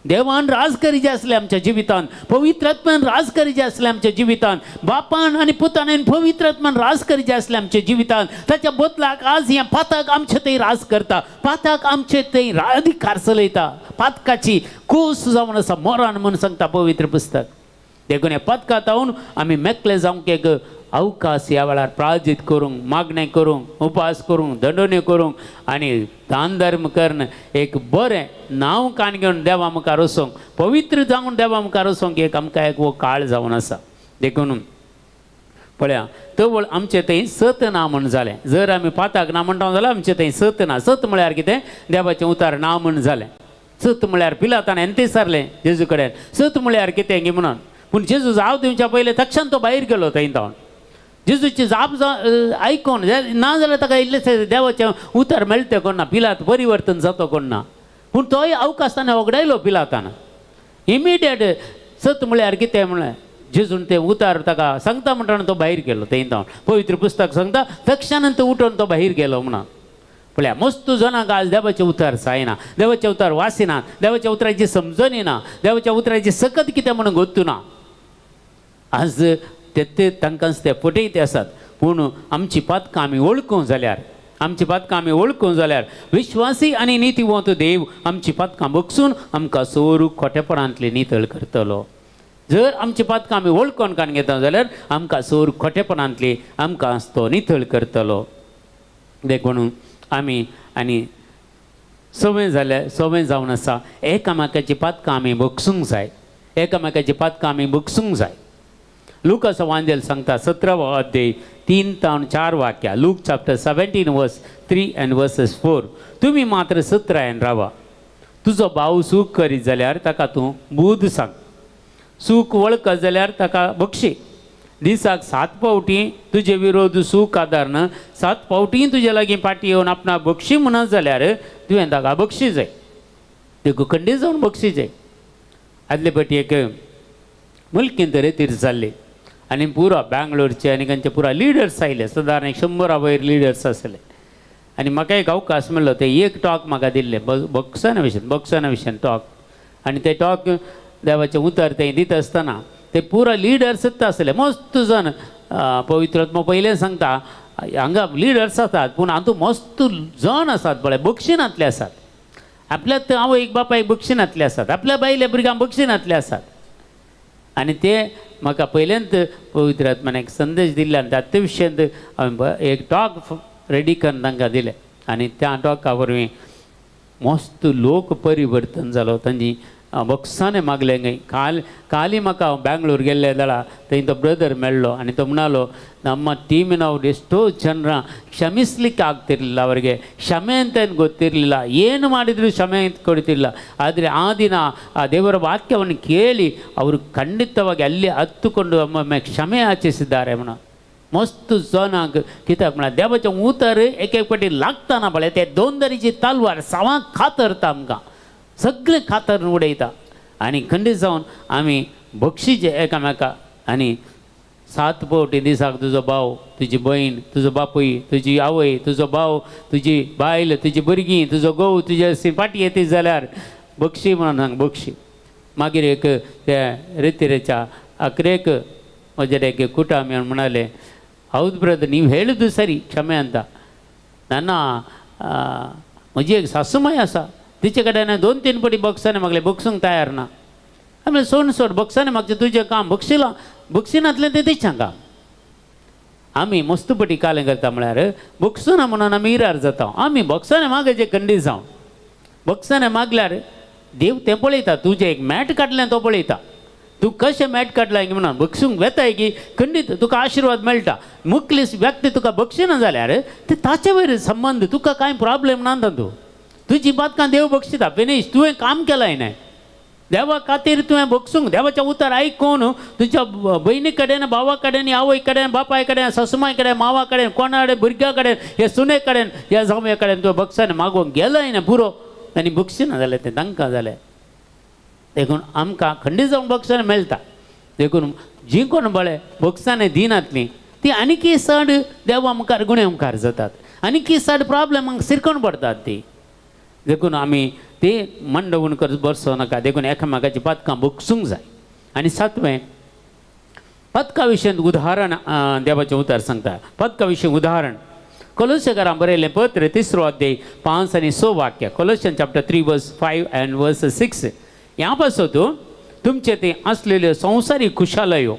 देवान राज करीचे आसलें आमच्या जिवितांत पवित्र आत्म्यान राज करीचे आसलें आमच्या जिवितांत बापान आनी पुतान पवित्र आत्म्यान राज करीचे आसलें आमच्या जिवितांत ताच्या बदलाक आज हें पाताक आमचे थंय राज करता पाताक आमचे थंय अधिकार चलयता पातकाची कूस जावन आसा मरण म्हूण सांगता पवित्र पुस्तक देखून ह्या पथकांत येवन आमी मेकळे जावंक एक अवकाश ह्या वेळार प्रायोजीत करूंक मागणें करूंक उपास करूंक दंडोण्यो करूंक आनी दान धर्म करून एक बरें नांव कान घेवन देवा मुखार वचोंक पवित्र जावन देवा मुखार वचोंक एक आमकां एक वो काळ जावन आसा देखून पळया तो आमचे थंय सत ना म्हण जालें जर आमी पाताक ना म्हणटा जाल्यार आमचे थंय सत ना सत म्हळ्यार कितें देवाचें उतार ना म्हण जालें सत म्हळ्यार पिलातान एन्ते सारलें जेजू कडेन सत म्हळ्यार कितें गे म्हणून पूण जेजू जाप दिवच्या पयलें तक्षण तो भायर गेलो थंय जावन जेजूची जाप आयकोन ना जाल्यार ताका इल्लें देवाचें उतर मेळटें कोण ना पिलात परिवर्तन जातो कोण ना पूण तोय अवकाश ताणें वगडायलो पिलातान इमिडिएट सत म्हळ्यार कितें म्हळ्यार जेजून तें उतार ताका सांगता म्हणटा तो भायर गेलो थंय जावन पवित्र पुस्तक सांगता तक्षणान तो उठोन तो भायर गेलो म्हणून पळया मस्त जाणांक आज देवाचें उतार जायना देवाचें उतार वासिना देवाच्या उतराची समजण येना देवाच्या उतराची सकत कितें म्हणून गोत्तू ना आज ते तांकांच ते फटयते आसात पूण आमची पातकां आमी वळखूं जाल्यार आमची पातकां आमी वळखूं जाल्यार विश्वासी आनी नितीवंत देव आमची पातकां बगसून आमकां सोरू खोटेपणांतली नितळ करतलो जर आमची पातकां आमी वळखून काण घेता जाल्यार आमकां सोर खोटेपणांतली आमकां तो नितळ करतलो देख म्हणून आमी आनी सवय जावन आसा एकामेकाची पातकां आमी बगसूंक जाय एकामेकाची पातकां आमी बगसूंक जाय लूक वांजेल सांगता 17 अध्याय 3 ते 4 वाक्यां लूक चॅप्टर 17 वर्स 3 and verses 4 तुमी मात्र सत्रायन रावा तुजो भाव सूख करीत जाल्यार ताका तूं बूद सांग सूख वळखत जाल्यार ताका बक्षी दिसाक 7 फावटी तुजे विरोध सूख आदारन 7 फावटी तुजे लागीं फाटी येवन आपणा बक्षी म्हणत जाल्यार तुवें ताका बक्षी जाय देखून खंडी जावन बक्षी जाय आदले फाटी एक मुल्कीन तरेतीर जाल्ले आनी पुरो बँगलोरचे आनी खंयचे पुरा लिडर्स आयले सादारण 100 वयर लिडर्स आसले आनी म्हाका एक अवकाश मेळ्ळो ते एक टॉक म्हाका दिल्ले बॉक्साना विशयान टॉक आनी ते टॉक देवाचें उतर तें दिता आसतना ते पुरो लिडर्सच आसले मस्त जण पवित्र आत्मा पयलें सांगता हांगा लिडर्स आसात पूण हातूंत मस्त जण आसात पळय बक्षिनांतले आसात आपल्या आवयक बापायक बक्षिनांतले आसात आपल्या बायल्या भुरग्यांक बक्षिनांतले आसात आनी ते म्हाका पयलेंत पवित्र आत्म्यान एक संदेश दिल्ले आनी त्या विशयांत एक टॉक रेडी करून तांकां दिलें आनी त्या टॉका वरवीं मस्त लोक परिवर्तन जालो तांची बॉक्साने मागले काली म्हाका हांव बेंगळूर गेल्ले जाल्यार थंय तो ब्रदर मेळ्ळो आनी तो म्हणालो ನಮ್ಮ ಟೀಮಿನವ್ರು ಎಷ್ಟೋ ಜನರ ಕ್ಷಮಿಸ್ಲಿಕ್ಕೆ ಆಗ್ತಿರ್ಲಿಲ್ಲ ಅವರಿಗೆ ಕ್ಷಮೆ ಅಂತ ಏನು ಗೊತ್ತಿರಲಿಲ್ಲ ಏನು ಮಾಡಿದರೂ ಕ್ಷಮೆ ಅಂತ ಕೊಡ್ತಿರಲಿಲ್ಲ ಆದರೆ ಆ ದಿನ ಆ ದೇವರ ವಾಕ್ಯವನ್ನು ಕೇಳಿ ಅವರು ಖಂಡಿತವಾಗಿ ಅಲ್ಲಿ ಹತ್ತುಕೊಂಡು ಒಮ್ಮೊಮ್ಮೆ ಕ್ಷಮೆ ಯಾಚಿಸಿದ್ದಾರೆ म्हणा मस्त जनाक कित्याक म्हणा देवाचें उतर एक एक फावटी लागतना पळय ते दोंदरीची तलवार सावांक खातरता आमकां सगळें खातर उडयता आनी खंडीत जावन आमी बक्षीचे एकामेकाक आनी 7 फावटी दिसाक तुजो भाव तुजी बहीण तुजो बापूय तुजी आवय तुजो भाव तुजी बायल तुजी भुरगीं तुजो घोव तुजे फाटी येता जाल्यार बक्षी म्हणून सांग बक्षी मागीर एक त्या रितीरेच्या अकरेक म्हजे एक कुटाम म्हणाले ಹೌದು ಬ್ರದರ್ ನೀವು ಹೇಳಿದ್ದು ಸರಿ ಕ್ಷಮೆ ಅಂತ ನನ್ನ म्हजी एक सासूमाय आसा तिचे कडेन 2-3 पटी बक्षाने मागले बक्षूंक तयार ना आमी सोड बक्षाने मागचे तुजें काम बक्षिनांतलें तें तिच्या काम आमी मस्तपटी कालें करता म्हळ्यार बक्षुना म्हणून आमी इरार जाता आमी बक्षाने मागचे खंडीत जावन बक्षाने मागल्यार देव तें पळयता तुजें एक मॅट काडलें तो पळयता तूं कशें मॅट काडलां म्हणून बक्षूंक वेताय की खंडीत तुका आशिर्वाद मेळटा मुखलीस व्यक्ती तुका बक्षिना जाल्यार ते ताचे वयर संबंद तुका कांय प्रॉब्लेम ना तूं तुजी बातकां देव बक्षिता फिनिश तुवें काम केलां न्हय देवा खातीर तुवें बक्षूंक देवाचें उतर आयकून तुज्या भयणी कडेन भावा कडेन आवय कडेन बापाय कडेन सासूमाय कडेन मावा कडेन कोणा कडेन भुरग्या कडेन हे सुने कडेन ह्या जावया कडेन तुवें बक्षाने मागोवंक गेलाय न्हय पुरो आनी बक्षिना जालें तें तांकां जालें देखून आमकां खंडीत जावन बक्षाने मेळटा देखून जी कोण बळे बक्षाने दिनातली ती आनीकी चड देवा मुखार गुणे मुखार जातात आनीकी चड प्रॉब्लेमांक सिरकोन पडटात ती देखून आमी ती मंडवून करत बसो नाका देखून एकामेकाची पातकां बक्षूंक जाय आनी 7वें पदका विशयी उदाहरण देवाचें उतर सांगता पदका विशयी उदाहरण कोलोसेकारां बरयलें पत्र 3 अध्याय 5 आनी 6 वाक्य कोलोसियन चॅप्टर 3 वर्स 5 and verse 6 ह्या पासून तुमचे ते असलेल्यो संवसारीक खुशालयो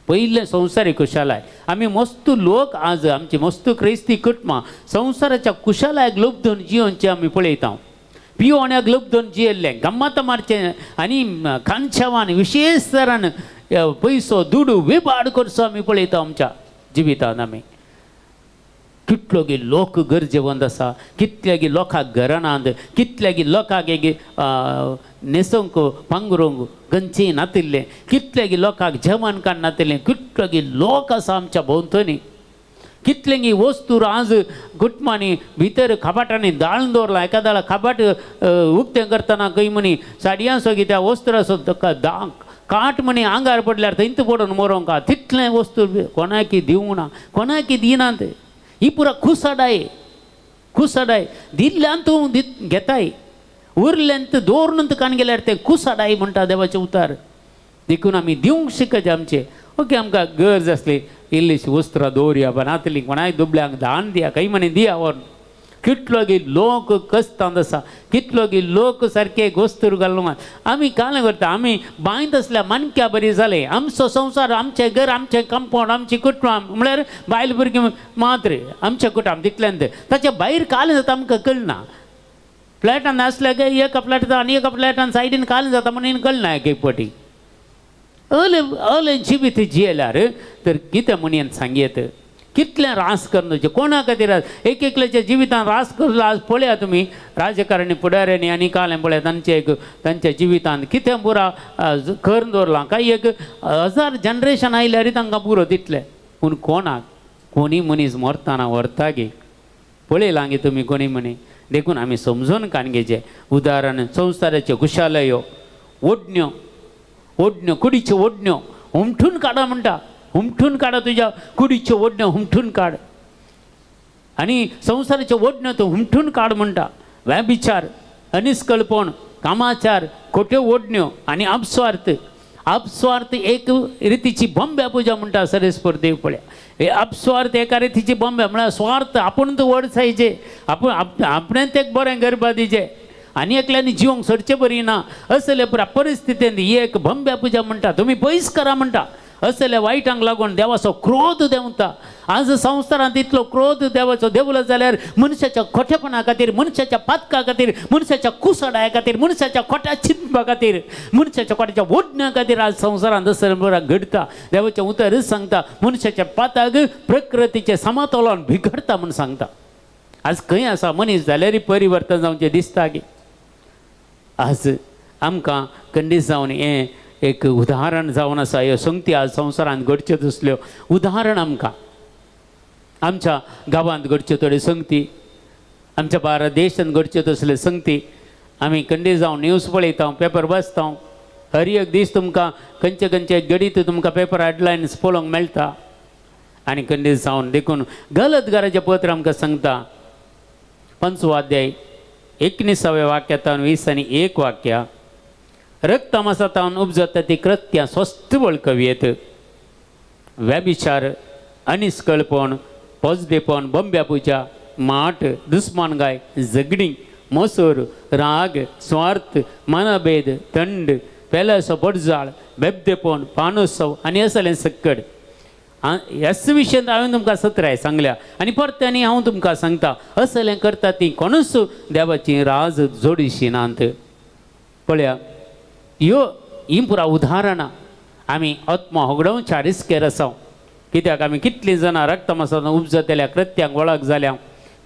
पयले संवसारीक खुशालाय आमी मस्त लोक आज आमची मस्त क्रिस्ती कुटुंबां संवसाराच्या खुशालायक लुब्धून जियोनचे आमी पळयता पियोवण्याक लुब्धून जियेल्ले गम्मत मारचे आनी खानशावान विशेश तरान पयसो दुडू विबाड करचो आमी पळयता आमच्या जिवितांत आमी कितलोगी लोक गरजेवंत आसा कितल्यागी लोकांक घराणांत कितल्यागी लोकांक एक न्हेसोंक पांघरूंक गंजी नातिल्लें कितल्यागी लोकांक जेवण काड नातिल्लें कितलोगी लोक आसा आमच्या भोंवतणी कितलेंगी वस्तू आज गुटमांनी भितर खाबाटांनी दाळून दवरला एकादाला खाबाट उक्तें करतना खंय म्हणी साडयां सो कित्या वस्त्र आसो ताका काट म्हणी आंगार पडल्यार थंयत पडून मरोंक तितलें वस्तू कोणाकी दिवंक ना कोणाकी दिनात ही पुरा खुसाडाय दिल्ल्यान तूं घेताय उरल्यांत दवरून कान गेल्यार ते खुसाडाय म्हणटा देवाचें उतार देखून आमी दिवंक शिकचे आमचे ओके आमकां गरज आसली इल्लीशी वस्त्रां दवरया बनातली कोणाय दुबल्यांक दान दिया काही म्हणे दिया व्हरून कितलो गी लोक कस्तांत आसा कितलो गी लोक सारके वस्तूर घालून आमी कालें करता आमी बांयत आसल्या मानक्या बरी जाले आमचो संवसार आमचें घर आमचें कंपाउंड आमची कुटुंब म्हळ्यार बायल भुरगीं मात्र आमचें कुटुंब तितल्यान तें ताच्या भायर कालें जाता आमकां कळना फ्लॅटान आसल्या काय एका फ्लॅटान आनी एका फ्लॅटान सायडीन कालें जाता म्हणून कळना एक एक पाटी अले जिवीत जियेल्यार तर कितें म्हणून सांगयेत कितलें रास करचे कोणा खातीर एक एकल्याच्या जिवितान रास करलो आज पळया तुमी राजकारणी फुडाऱ्यांनी आनी कालें पळया तांच्या जिवितान कितें पुरा करून दवरलां काय एक 1000 जनरेशन आयल्यार तांकां पुरो तितलें पूण कोणाक कोणी मनीस मरतना व्हरता गे पळयलां गे तुमी कोणी म्हणी देखून आमी समजून काणगेचे उदाहरण संवसाराच्यो कुशालयो ओडण्यो ओडण्यो कुडीच्यो ओडण्यो हुमठून काडा म्हणटा हुमठून काडा तुज्या कुडीच्यो ओडण्यो हुमठून काड आनी संवसाराच्यो ओडण्यो तो हुमठून काड म्हणटा व्यभिचार अनिस्कळपण कामाचार खोट्यो ओडण्यो आनी अपस्वार्थ एक रितीची बॉम्ब्या पुजा म्हणटा सरेस्पर देव पळया हे अपस्वार्थ एका रितीची बॉम्ब्या म्हळ्यार स्वार्थ आपूण तो व्हड जायचे आपणें तें बरें करपा दिजें आनी एकल्यांनी जिवंक सोडचें बरी ना असले पुरा परिस्थितीन ही एक बॉम्ब्या पुजा म्हणटा तुमी पयस करा म्हणटा असले वायटांक लागून देवाचो क्रोध देंवता आज संवसारांत इतलो क्रोध देवाचो देवलो जाल्यार मनशाच्या खोटेपणा खातीर मनशाच्या पातका खातीर मनशाच्या कुसडाया खातीर मनशाच्या खोट्या चिंतपा खातीर मनशाच्या खोट्याच्या ओडण्या खातीर आज संवसारांत असले घडता देवाचें उतरच सांगता मनशाच्या पाताक प्रकृतीचें समतोलन बिगडता म्हूण सांगता आज खंय आसा मनीस जाल्यार परिवर्तन जावचें दिसता की आज आमकां खंडीत जावन हें एक उदाहरण जावन आसा ह्यो संगती आज संवसारांत घडच्यो तसल्यो उदाहरण आमकां आमच्या गांवांत घडच्यो थोड्यो संगती आमच्या भारत देशांत घडच्यो तसल्यो संगती आमी खंडीत जावन न्यूज पळयता पेपर वाचता हर एक दीस तुमकां खंयचे खंयचे घडीत तुमकां पेपर हेडलायन्स पळोवंक मेळटा आनी खंडीत जावन देखून गलतकाराचें पत्र आमकां सांगता 5 अध्याय 19 वाक्यातान 20 आनी 1 वाक्या रक्तमासातावन उपजता ती कृत्यां स्वस्त वळखुयेत व्यभिचार अनिस्कळपण पोजदेपण बॉम्ब्या पुजा माट दुस्मानगाय झगडी मोसोर राग स्वार्थ मनभेद थंड पेलासो पडजाळ बेबदेपण पानोत्सव आनी असलें सक्कड ह्याच विशयान हांवें तुमकां 17 सांगल्या आनी परत्यांनी हांव तुमकां सांगता असलें करता ती कोणूच देवाची राज जोडिशी नात पळया ही पुरा उदाहरणां आमी आत्मा होगडोवच्या रिस्केर आसा कित्याक आमी कितलीं जाणां रक्तमासांत उपजतल्या कृत्यांक वळख जाल्या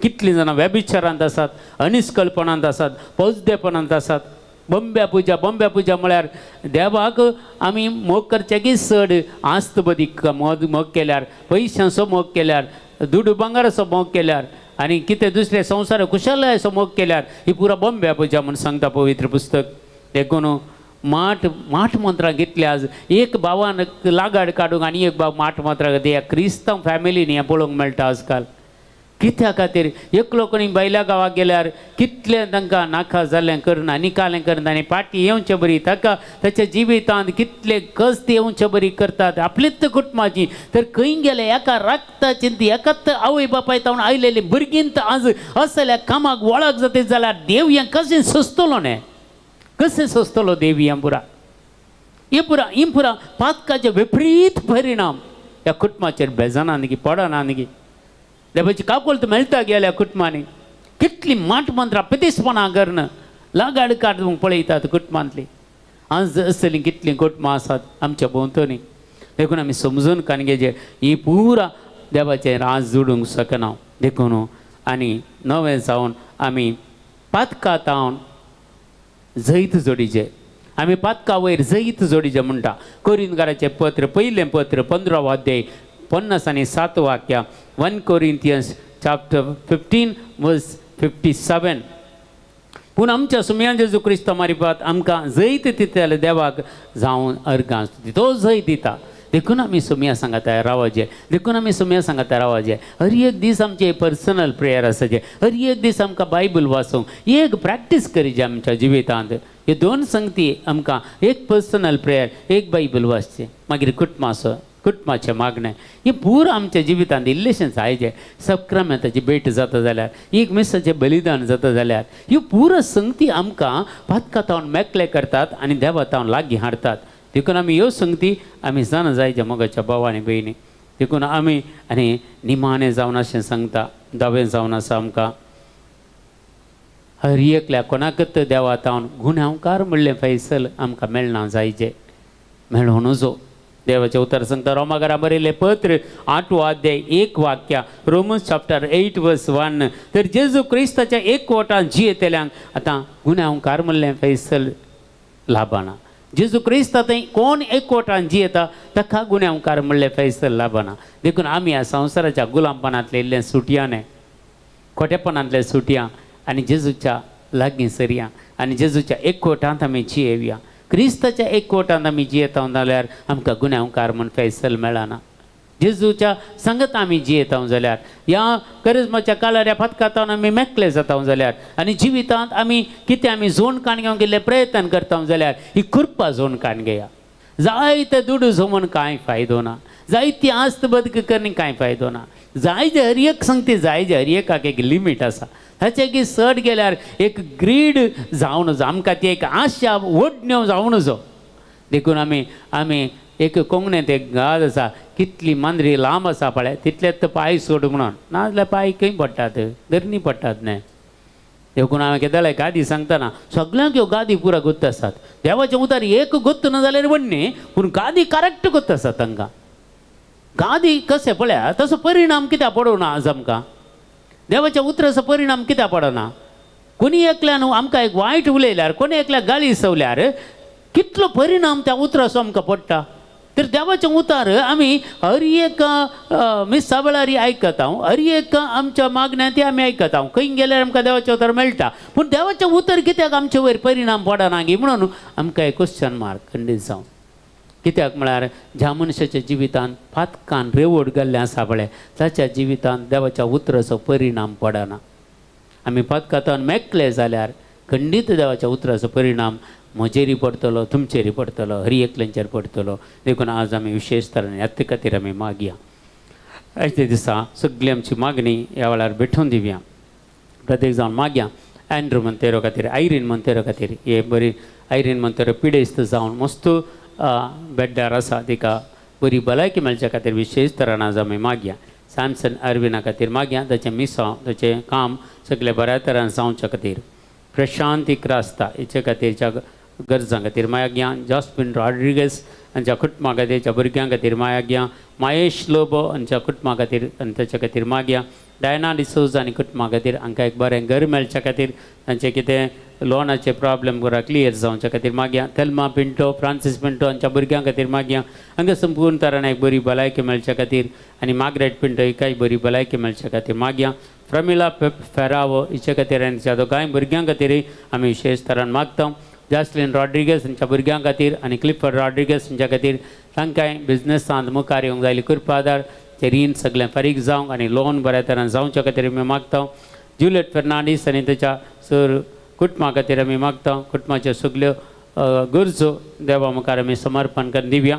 कितलीं जाणां व्यभिचारांत आसात अनिस्कळपणांत आसात पोजदेपणांत आसात बॉम्ब्या पुजा म्हळ्यार देवाक आमी मोग करचे की चड आस्त बदीक मोग केल्यार पयशांचो मोग केल्यार दुडू भांगराचो मोग केल्यार आनी कितें दुसरे संवसार कुशलयाचो मोग केल्यार ही पुरा बॉम्ब्या पुजा म्हूण सांगता पवित्र पुस्तक देखून माठ मंत्रां घेतले आज एक भावान लागाड काडूंक आनी एक भाव माठ मंत्रां घेता ह्या क्रिस्तांव फॅमिलीनी हें पळोवंक मेळटा आजकाल कित्या खातीर एकलो कोणी बैल्या गांवाक गेल्यार कितलें तांकां नाका जाल्लें करना निकालें करना आनी पाटी येवचें बरी ताका ताच्या जिवितांत कितले कश्ट येवचें बरी करतात आपलीच कुटुंबाची तर खंय गेले एका रक्ताची एकाच आवय बापाय तावन आयलेली भुरगींत आज असल्या कामाक वळख जाता जाल्यार देव हें कशें सोंसतलो न्ही कशें सोंसतलो देव हें ही पुरा पातकाचे विपरीत परिणाम ह्या कुटुंबाचेर बेजाना न्ही पडना न्ही देवाची काकोलत मेळटा गेल्या कुटुंबांनी कितली माट मंत्रां पितीसपणां करना लागाड काडूंक पळयतात कुटुंबांतली आज असलीं कितलीं कुटुंबां आसात आमच्या भोंवतणी देखून आमी समजून काणगेचे ही पुरा देवाचें राज जोडूंक शकना देखून आनी नवें जावन आमी पातकां तावन जैत जोडीचे आमी पातका वयर जैत जोडीचे म्हणटा कोरिंथकाराचें पत्र पयलें पत्र 15 अध्याय 50 आनी 7 वाक्या 1 Corinthians chapter 15 verse 57 पूण आमच्या सुमयान जेजू क्रिस्त मारिपात आमकां जैत दितले देवाक जावन अर्गां तो जैत दिता देखून आमी सुमया सांगाता रावचे देखून आमी सुमया सांगाता रावचे हर एक दीस आमचे पर्सनल प्रेयर आसाचे हर एक दीस आमकां बायबल वाचूंक एक प्रॅक्टीस करीचे आमच्या जिवितांत हे 2 संगती आमकां एक पर्सनल प्रेयर एक बायबल वाचचे मागीर कुटुंबाचो कुटुंबाचे मागणे हे पुरो आमच्या जिवितांत इल्लेशें जायचे सक्रमेंताची भेट जाता जाल्यार एक मिसाचें बलिदान जाता जाल्यार ह्यो पुरो संगती आमकां पातकातावन मेकळे करतात आनी देवातावन लागीं हाडतात देखून आमी ह्यो संगती आमी जाणा जायच्या मोगाच्या भाव आनी भयणी देखून आमी आनी निमाणें जावन अशें सांगता दावें जावन आसा आमकां हर एकल्या कोणाकच देवातावन गुन्यांवकार म्हणलें फैसल आमकां मेळना जायचें मेळूं नजो देवाचें उतर सांगता रोमाकारा बरयलें पत्र 8 अध्याय 1 वाक्य रोमन्स चॅप्टर 8 वर्स 1 तर जेजू क्रिस्ताच्या एकवटान जियेतल्यांक आतां गुन्यांवकार म्हणलें फैसल लाभना जेजू क्रिस्ता थंय कोण एकवटान जियेता ताका गुन्यांवकार म्हणलें फैसल लाभना देखून आमी ह्या संवसाराच्या गुलामपणांतले इल्लें सुटयां खोटेपणांतले सुटयां आनी जेजूच्या लागीं सरया आनी जेजूच्या एकवटांत आमी जियेवया क्रिस्ताच्या एकवटांत आमी जियेता जाल्यार आमकां गुन्यांवकार म्हूण फैसल मेळना जेजूच्या संगत आमी जियेता जाल्यार ह्या करिज्माच्या काळार ह्या पथकातावन आमी मेकळे जाता जाल्यार आनी जिवितांत आमी कितें आमी जोड काण घेवंक गेल्ले प्रयत्न करता जाल्यार ही कृपा जोड काण घेया जायते दुड जोमून कांय फायदो ना जायती आस्त बदक करनी कांय फायदो ना जायचे हर एक संगती जायचे हर एकाक एक लिमीट आसा हाचे की चड गेल्यार एक ग्रीड जावन आमकां ती एक आशा वडण्यो जावन जो देखून आमी एक कोंकणींत एक गाद आसा कितली मांद्री लांब आसा पळय तितलेच पांय सोड म्हणून नाजाल्यार पांय खंय पडटात धरणी पडटात न्हय देखून हांवें केदां गादी सांगतना सगळ्यांक ह्यो गादी पुरो गुत्त आसात देवाचें उतर एक गुत्त ना जाल्यार व्हडणी पूण गादी करेक्ट गुत्त आसात तांकां गादी कशें पळया तसो परिणाम कित्याक पडूना आज आमकां देवाच्या उतराचो परिणाम कित्याक पडना कोणी एकल्यान आमकां एक वायट उलयल्यार कोणी एकल्याक गाळी सवल्यार कितलो परिणाम त्या उतराचो आमकां पडटा तर देवाचें उतार आमी हर एक मिसा वेळार आयकता हर एक आमच्या मागण्यांत ती आमी आयकता खंय गेल्यार आमकां देवाचें उतर मेळटा पूण देवाचें उतर कित्याक आमचे वयर परिणाम पडना गी म्हणून आमकां एक क्वेश्चन मार्क खंडीत जावन कित्याक म्हळ्यार ज्या मनशाच्या जिवितांत पातकान रेवड गेल्लें आसा पळय ताच्या जिवितांत देवाच्या उतराचो परिणाम पडना आमी पातकातान मेकळे जाल्यार खंडीत देवाच्या उतराचो परिणाम म्हजेरी पडटलो तुमचेरी पडटलो हर एकल्यांचेर पडटलो देखून आज आमी विशेश तरेन ह्या खातीर आमी मागया आयच्या दिसा सगळी आमची मागणी ह्या वेळार भेटून दिवया प्रत्येक जावन मागया एंड्रू मंतेरो खातीर आयरीन मंतेरो खातीर हे बरी आयरीन मंतेरो पिडेस्त जावन मस्त बेड्डार आसा तिका बरी भलायकी मेळच्या खातीर विशेश तरेन आज आमी मागया सॅमसन अरविना खातीर मागया ताचें मिसांव ताचें काम सगळें बऱ्या तरेन जावच्या खातीर प्रशांत इक्रास्ता हेचे खातीरच्या गरजां खातीर मागया जॉस्पिन रॉड्रिगस हांच्या कुटुंबा खातीरच्या भुरग्यां खातीर मागया माहेश लोबो हांच्या कुटुंबा खातीर आनी ताच्या खातीर मागया डायना डिसोज आनी कुटुंबा खातीर हांकां एक बरें घर मेळच्या खातीर तांचें कितें लोनाचे प्रॉब्लेम पुरा क्लियर जावच्या खातीर मागया तेल्मा पिंटो फ्रांसीस पिंटो हांच्या भुरग्यां खातीर मागया हांकां संपूर्ण तरेन एक बरी भलायकी मेळच्या खातीर आनी मार्गरेट पिंटो हिकाय बरी भलायकी मेळच्या खातीर मागया प्रमिला फेरावो हिचे खातीर आनी तिच्या दोगांय भुरग्यां खातीरय आमी विशेश तरेन मागता जॅस्लिन रॉड्रिगस हांच्या भुरग्यां खातीर आनी क्लिफर्ड रॉड्रिगस हांच्या खातीर तांकांय बिझनेसांत मुखार येवंक जायली कृपादार ते रीण सगळें फारीक जावंक आनी लोन बऱ्या तरेन जावच्या खातीर आमी मागता जुलियट फेर्नांडीस आनी ताच्या सर कुटुंबा खातीर आमी मागता कुटुंबाच्यो सगळ्यो गरजो देवा मुखार आमी समर्पण करून दिवया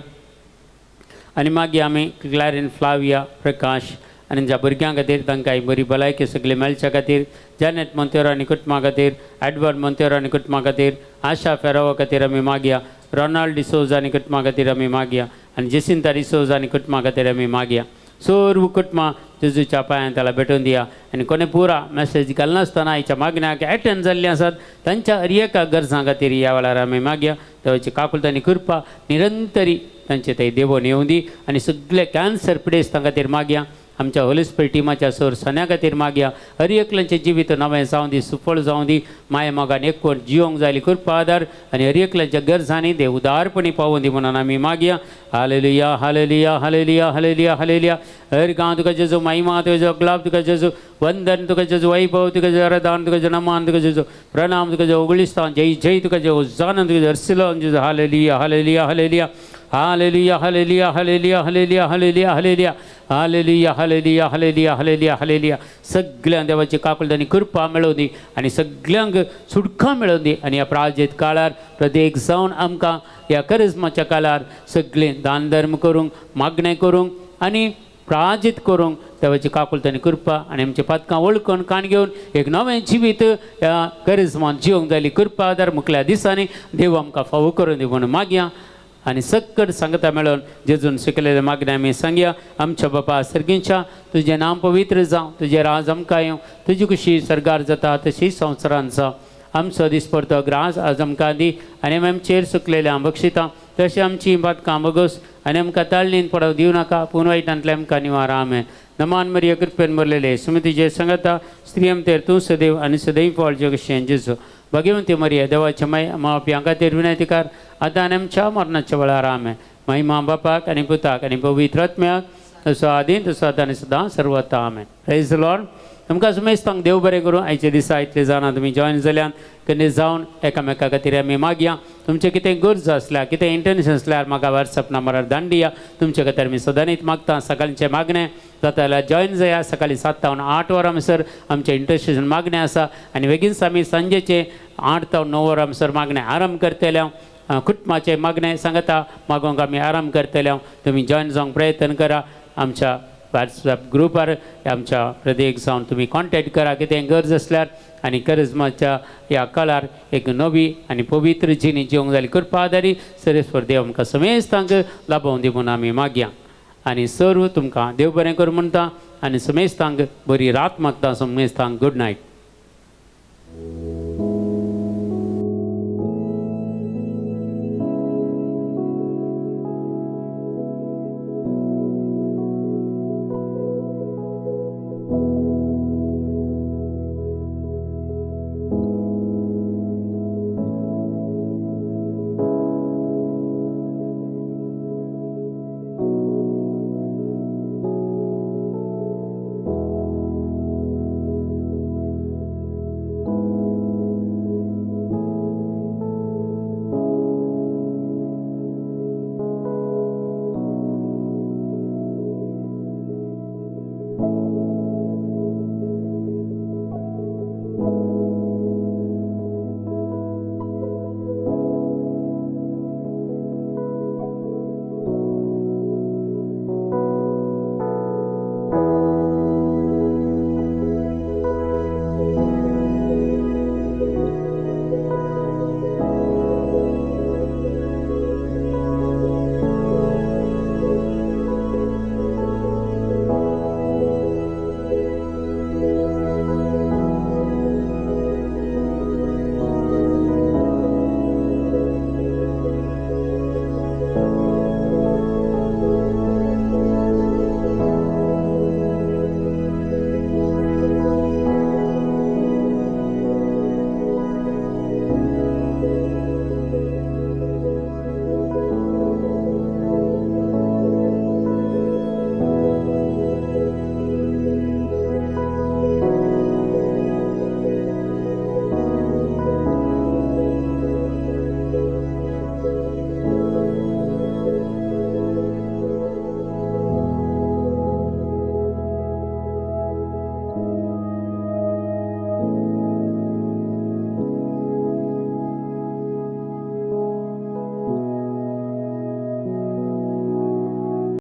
आनी मागीर आमी क्लॅरिन फ्लाविया प्रकाश आनी ज्या भुरग्यां खातीर तांकां बरी भलायकी सगळी मेळच्या खातीर जॅनेट मोंतेरो आनी कुटुंबा खातीर एडवर्ड मोंतेरो आनी कुटुंबा खातीर आशा फेरावो खातीर आमी मागया रोनाल्ड डिसोज आनी कुटुंबा खातीर आमी मागया आनी जेसिंता डिसोज आनी कुटुंबा खातीर आमी मागया सर्व कुटुंबां जेजूच्या पांयां त्याला भेटून दिया आनी कोणे पुरा मॅसेज घालनासतना हेच्या मागण्याक एटेंड जाल्ली आसात तांच्या हर एका गरजां खातीर ह्या वेळार आमी मागया देवाची काकुलता आनी कृपा निरंतरी तांचे थंय देवोन येवं दी आनी सगळे कॅन्सर पिडेस्तां खातीर मागया आमच्या होली स्पिरीट टिमाच्या सर सन्या खातीर मागया हर एकल्यांचें जिवीत नवें जावं दी सुफळ जावं दी माय मोगान एकवट जिवंक जायली कृपा आदार आनी हर एकल्यांच्या गरजांनी देव उदारपणी पावोवन दी म्हणून आमी मागया hallelujah hallelujah hallelujah hallelujah hallelujah हर गांव तुका जेजू महिमा तुका ग्लाब तुका जेजू वंदन तुका जेजू वैभव तुका जेजू आराधन तुका जेजू नमान तुका जेजू प्रणाम तुका जेजू ओगळिस्तान जय जय तुका जेजू जान तुका जर्सिलो जेजू hallelujah hallelujah hallelujah hallelujah hallelujah hallelujah hallelujah hallelujah hallelujah hallelujah hallelujah hallelujah hallelujah hallelujah सगळ्यांक देवाची काकुलदानी कृपा मेळोवन दी आनी सगळ्यांक सुटका मेळोवन दी आनी ह्या प्रार्थनेत काळार प्रत्येक जावन आमकां ह्या करिज्माच्या काळार सगळें दान धर्म करूंक मागणें करूंक आनी प्रार्थीत करूंक देवाची काकुलतानी कृपा आनी आमच्या पदकां वळखून काण घेवन एक नवें जिवीत ह्या करिज्मांत जिवंक जायली कृपा आदार मुखल्या दिसांनी देव आमकां फावो करून दी म्हणून मागया आनी सकट सांगता मेळोन जेजून शिकलेल्या मागण्या आमी सांगया आमच्या बापा सर्गींच्या तुजें नांव पवित्र जावं तुजें राज आमकां येवं तुजी कशी सरगार जाता तशी संवसारांत जावं आमचो दिसपरतो ग्रास आज आमकां दी आनी आमी आमचेर सुकलेल्या बक्षितां तशें आमची पदकां बगोस आनी आमकां ताळणीन पडोवंक दिवं नाका पूण वायटांतले आमकां निवार आमेन नमान मरिया कृपेन भरलेले सुमतीचे सांगता स्त्रियम तेर तूं सदैव आनी सदैव फळचें कशें जेजू भगवंती मरिया देवाचे माय मावप्यां खातीर विनंतीकार आतां आनी आमच्या मरणाच्या वेळार आमेन महिमा बापाक आनी पुताक आनी पवित्र आत्म्याक तसो आदीन तसो आतां आनी सदां सर्वता आमेन प्रेज द लॉर्ड तुमकां सुमेस्तांक देव बरें करूं आयचे दिसा इतले जाणां तुमी जॉयन जाल्यान कधी जावन एकामेका खातीर आमी मागया तुमचे कितें गरज आसल्यार कितें इंटेन्शन आसल्यार म्हाका वॉट्सॅप नंबरार धाडून दिया तुमचे खातीर आमी सदांच मागता सकाळचें मागणें जाता जाल्यार जॉयन जाया सकाळीं 7 तावन 8 वरां म्हणसर आमचें इंटरसेशन मागणें आसा आनी बेगीनच आमी सांजेचे 8 तावन 9 वरां म्हणसर मागणें आरंभ करतले कुटुंबाचें मागणें सांगता मागोवंक आमी आरंभ करतले तुमी जॉयन जावंक प्रयत्न करा आमच्या वॉट्सॅप ग्रुपार आमच्या प्रत्येक जावन तुमी कॉन्टॅक्ट करा कितें गरज आसल्यार आनी करिज्माच्या ह्या काळार एक नवी आनी पवित्र जिणी जिवंक जाली कृपा आदारी सरेस्वर देव आमकां समेस्तांक लाभोवन दी म्हणून आमी मागया आनी सर्व तुमकां देव बरें कर म्हणटा आनी समेस्तांक बरी रात मागता समेस्तांक गुड नायट.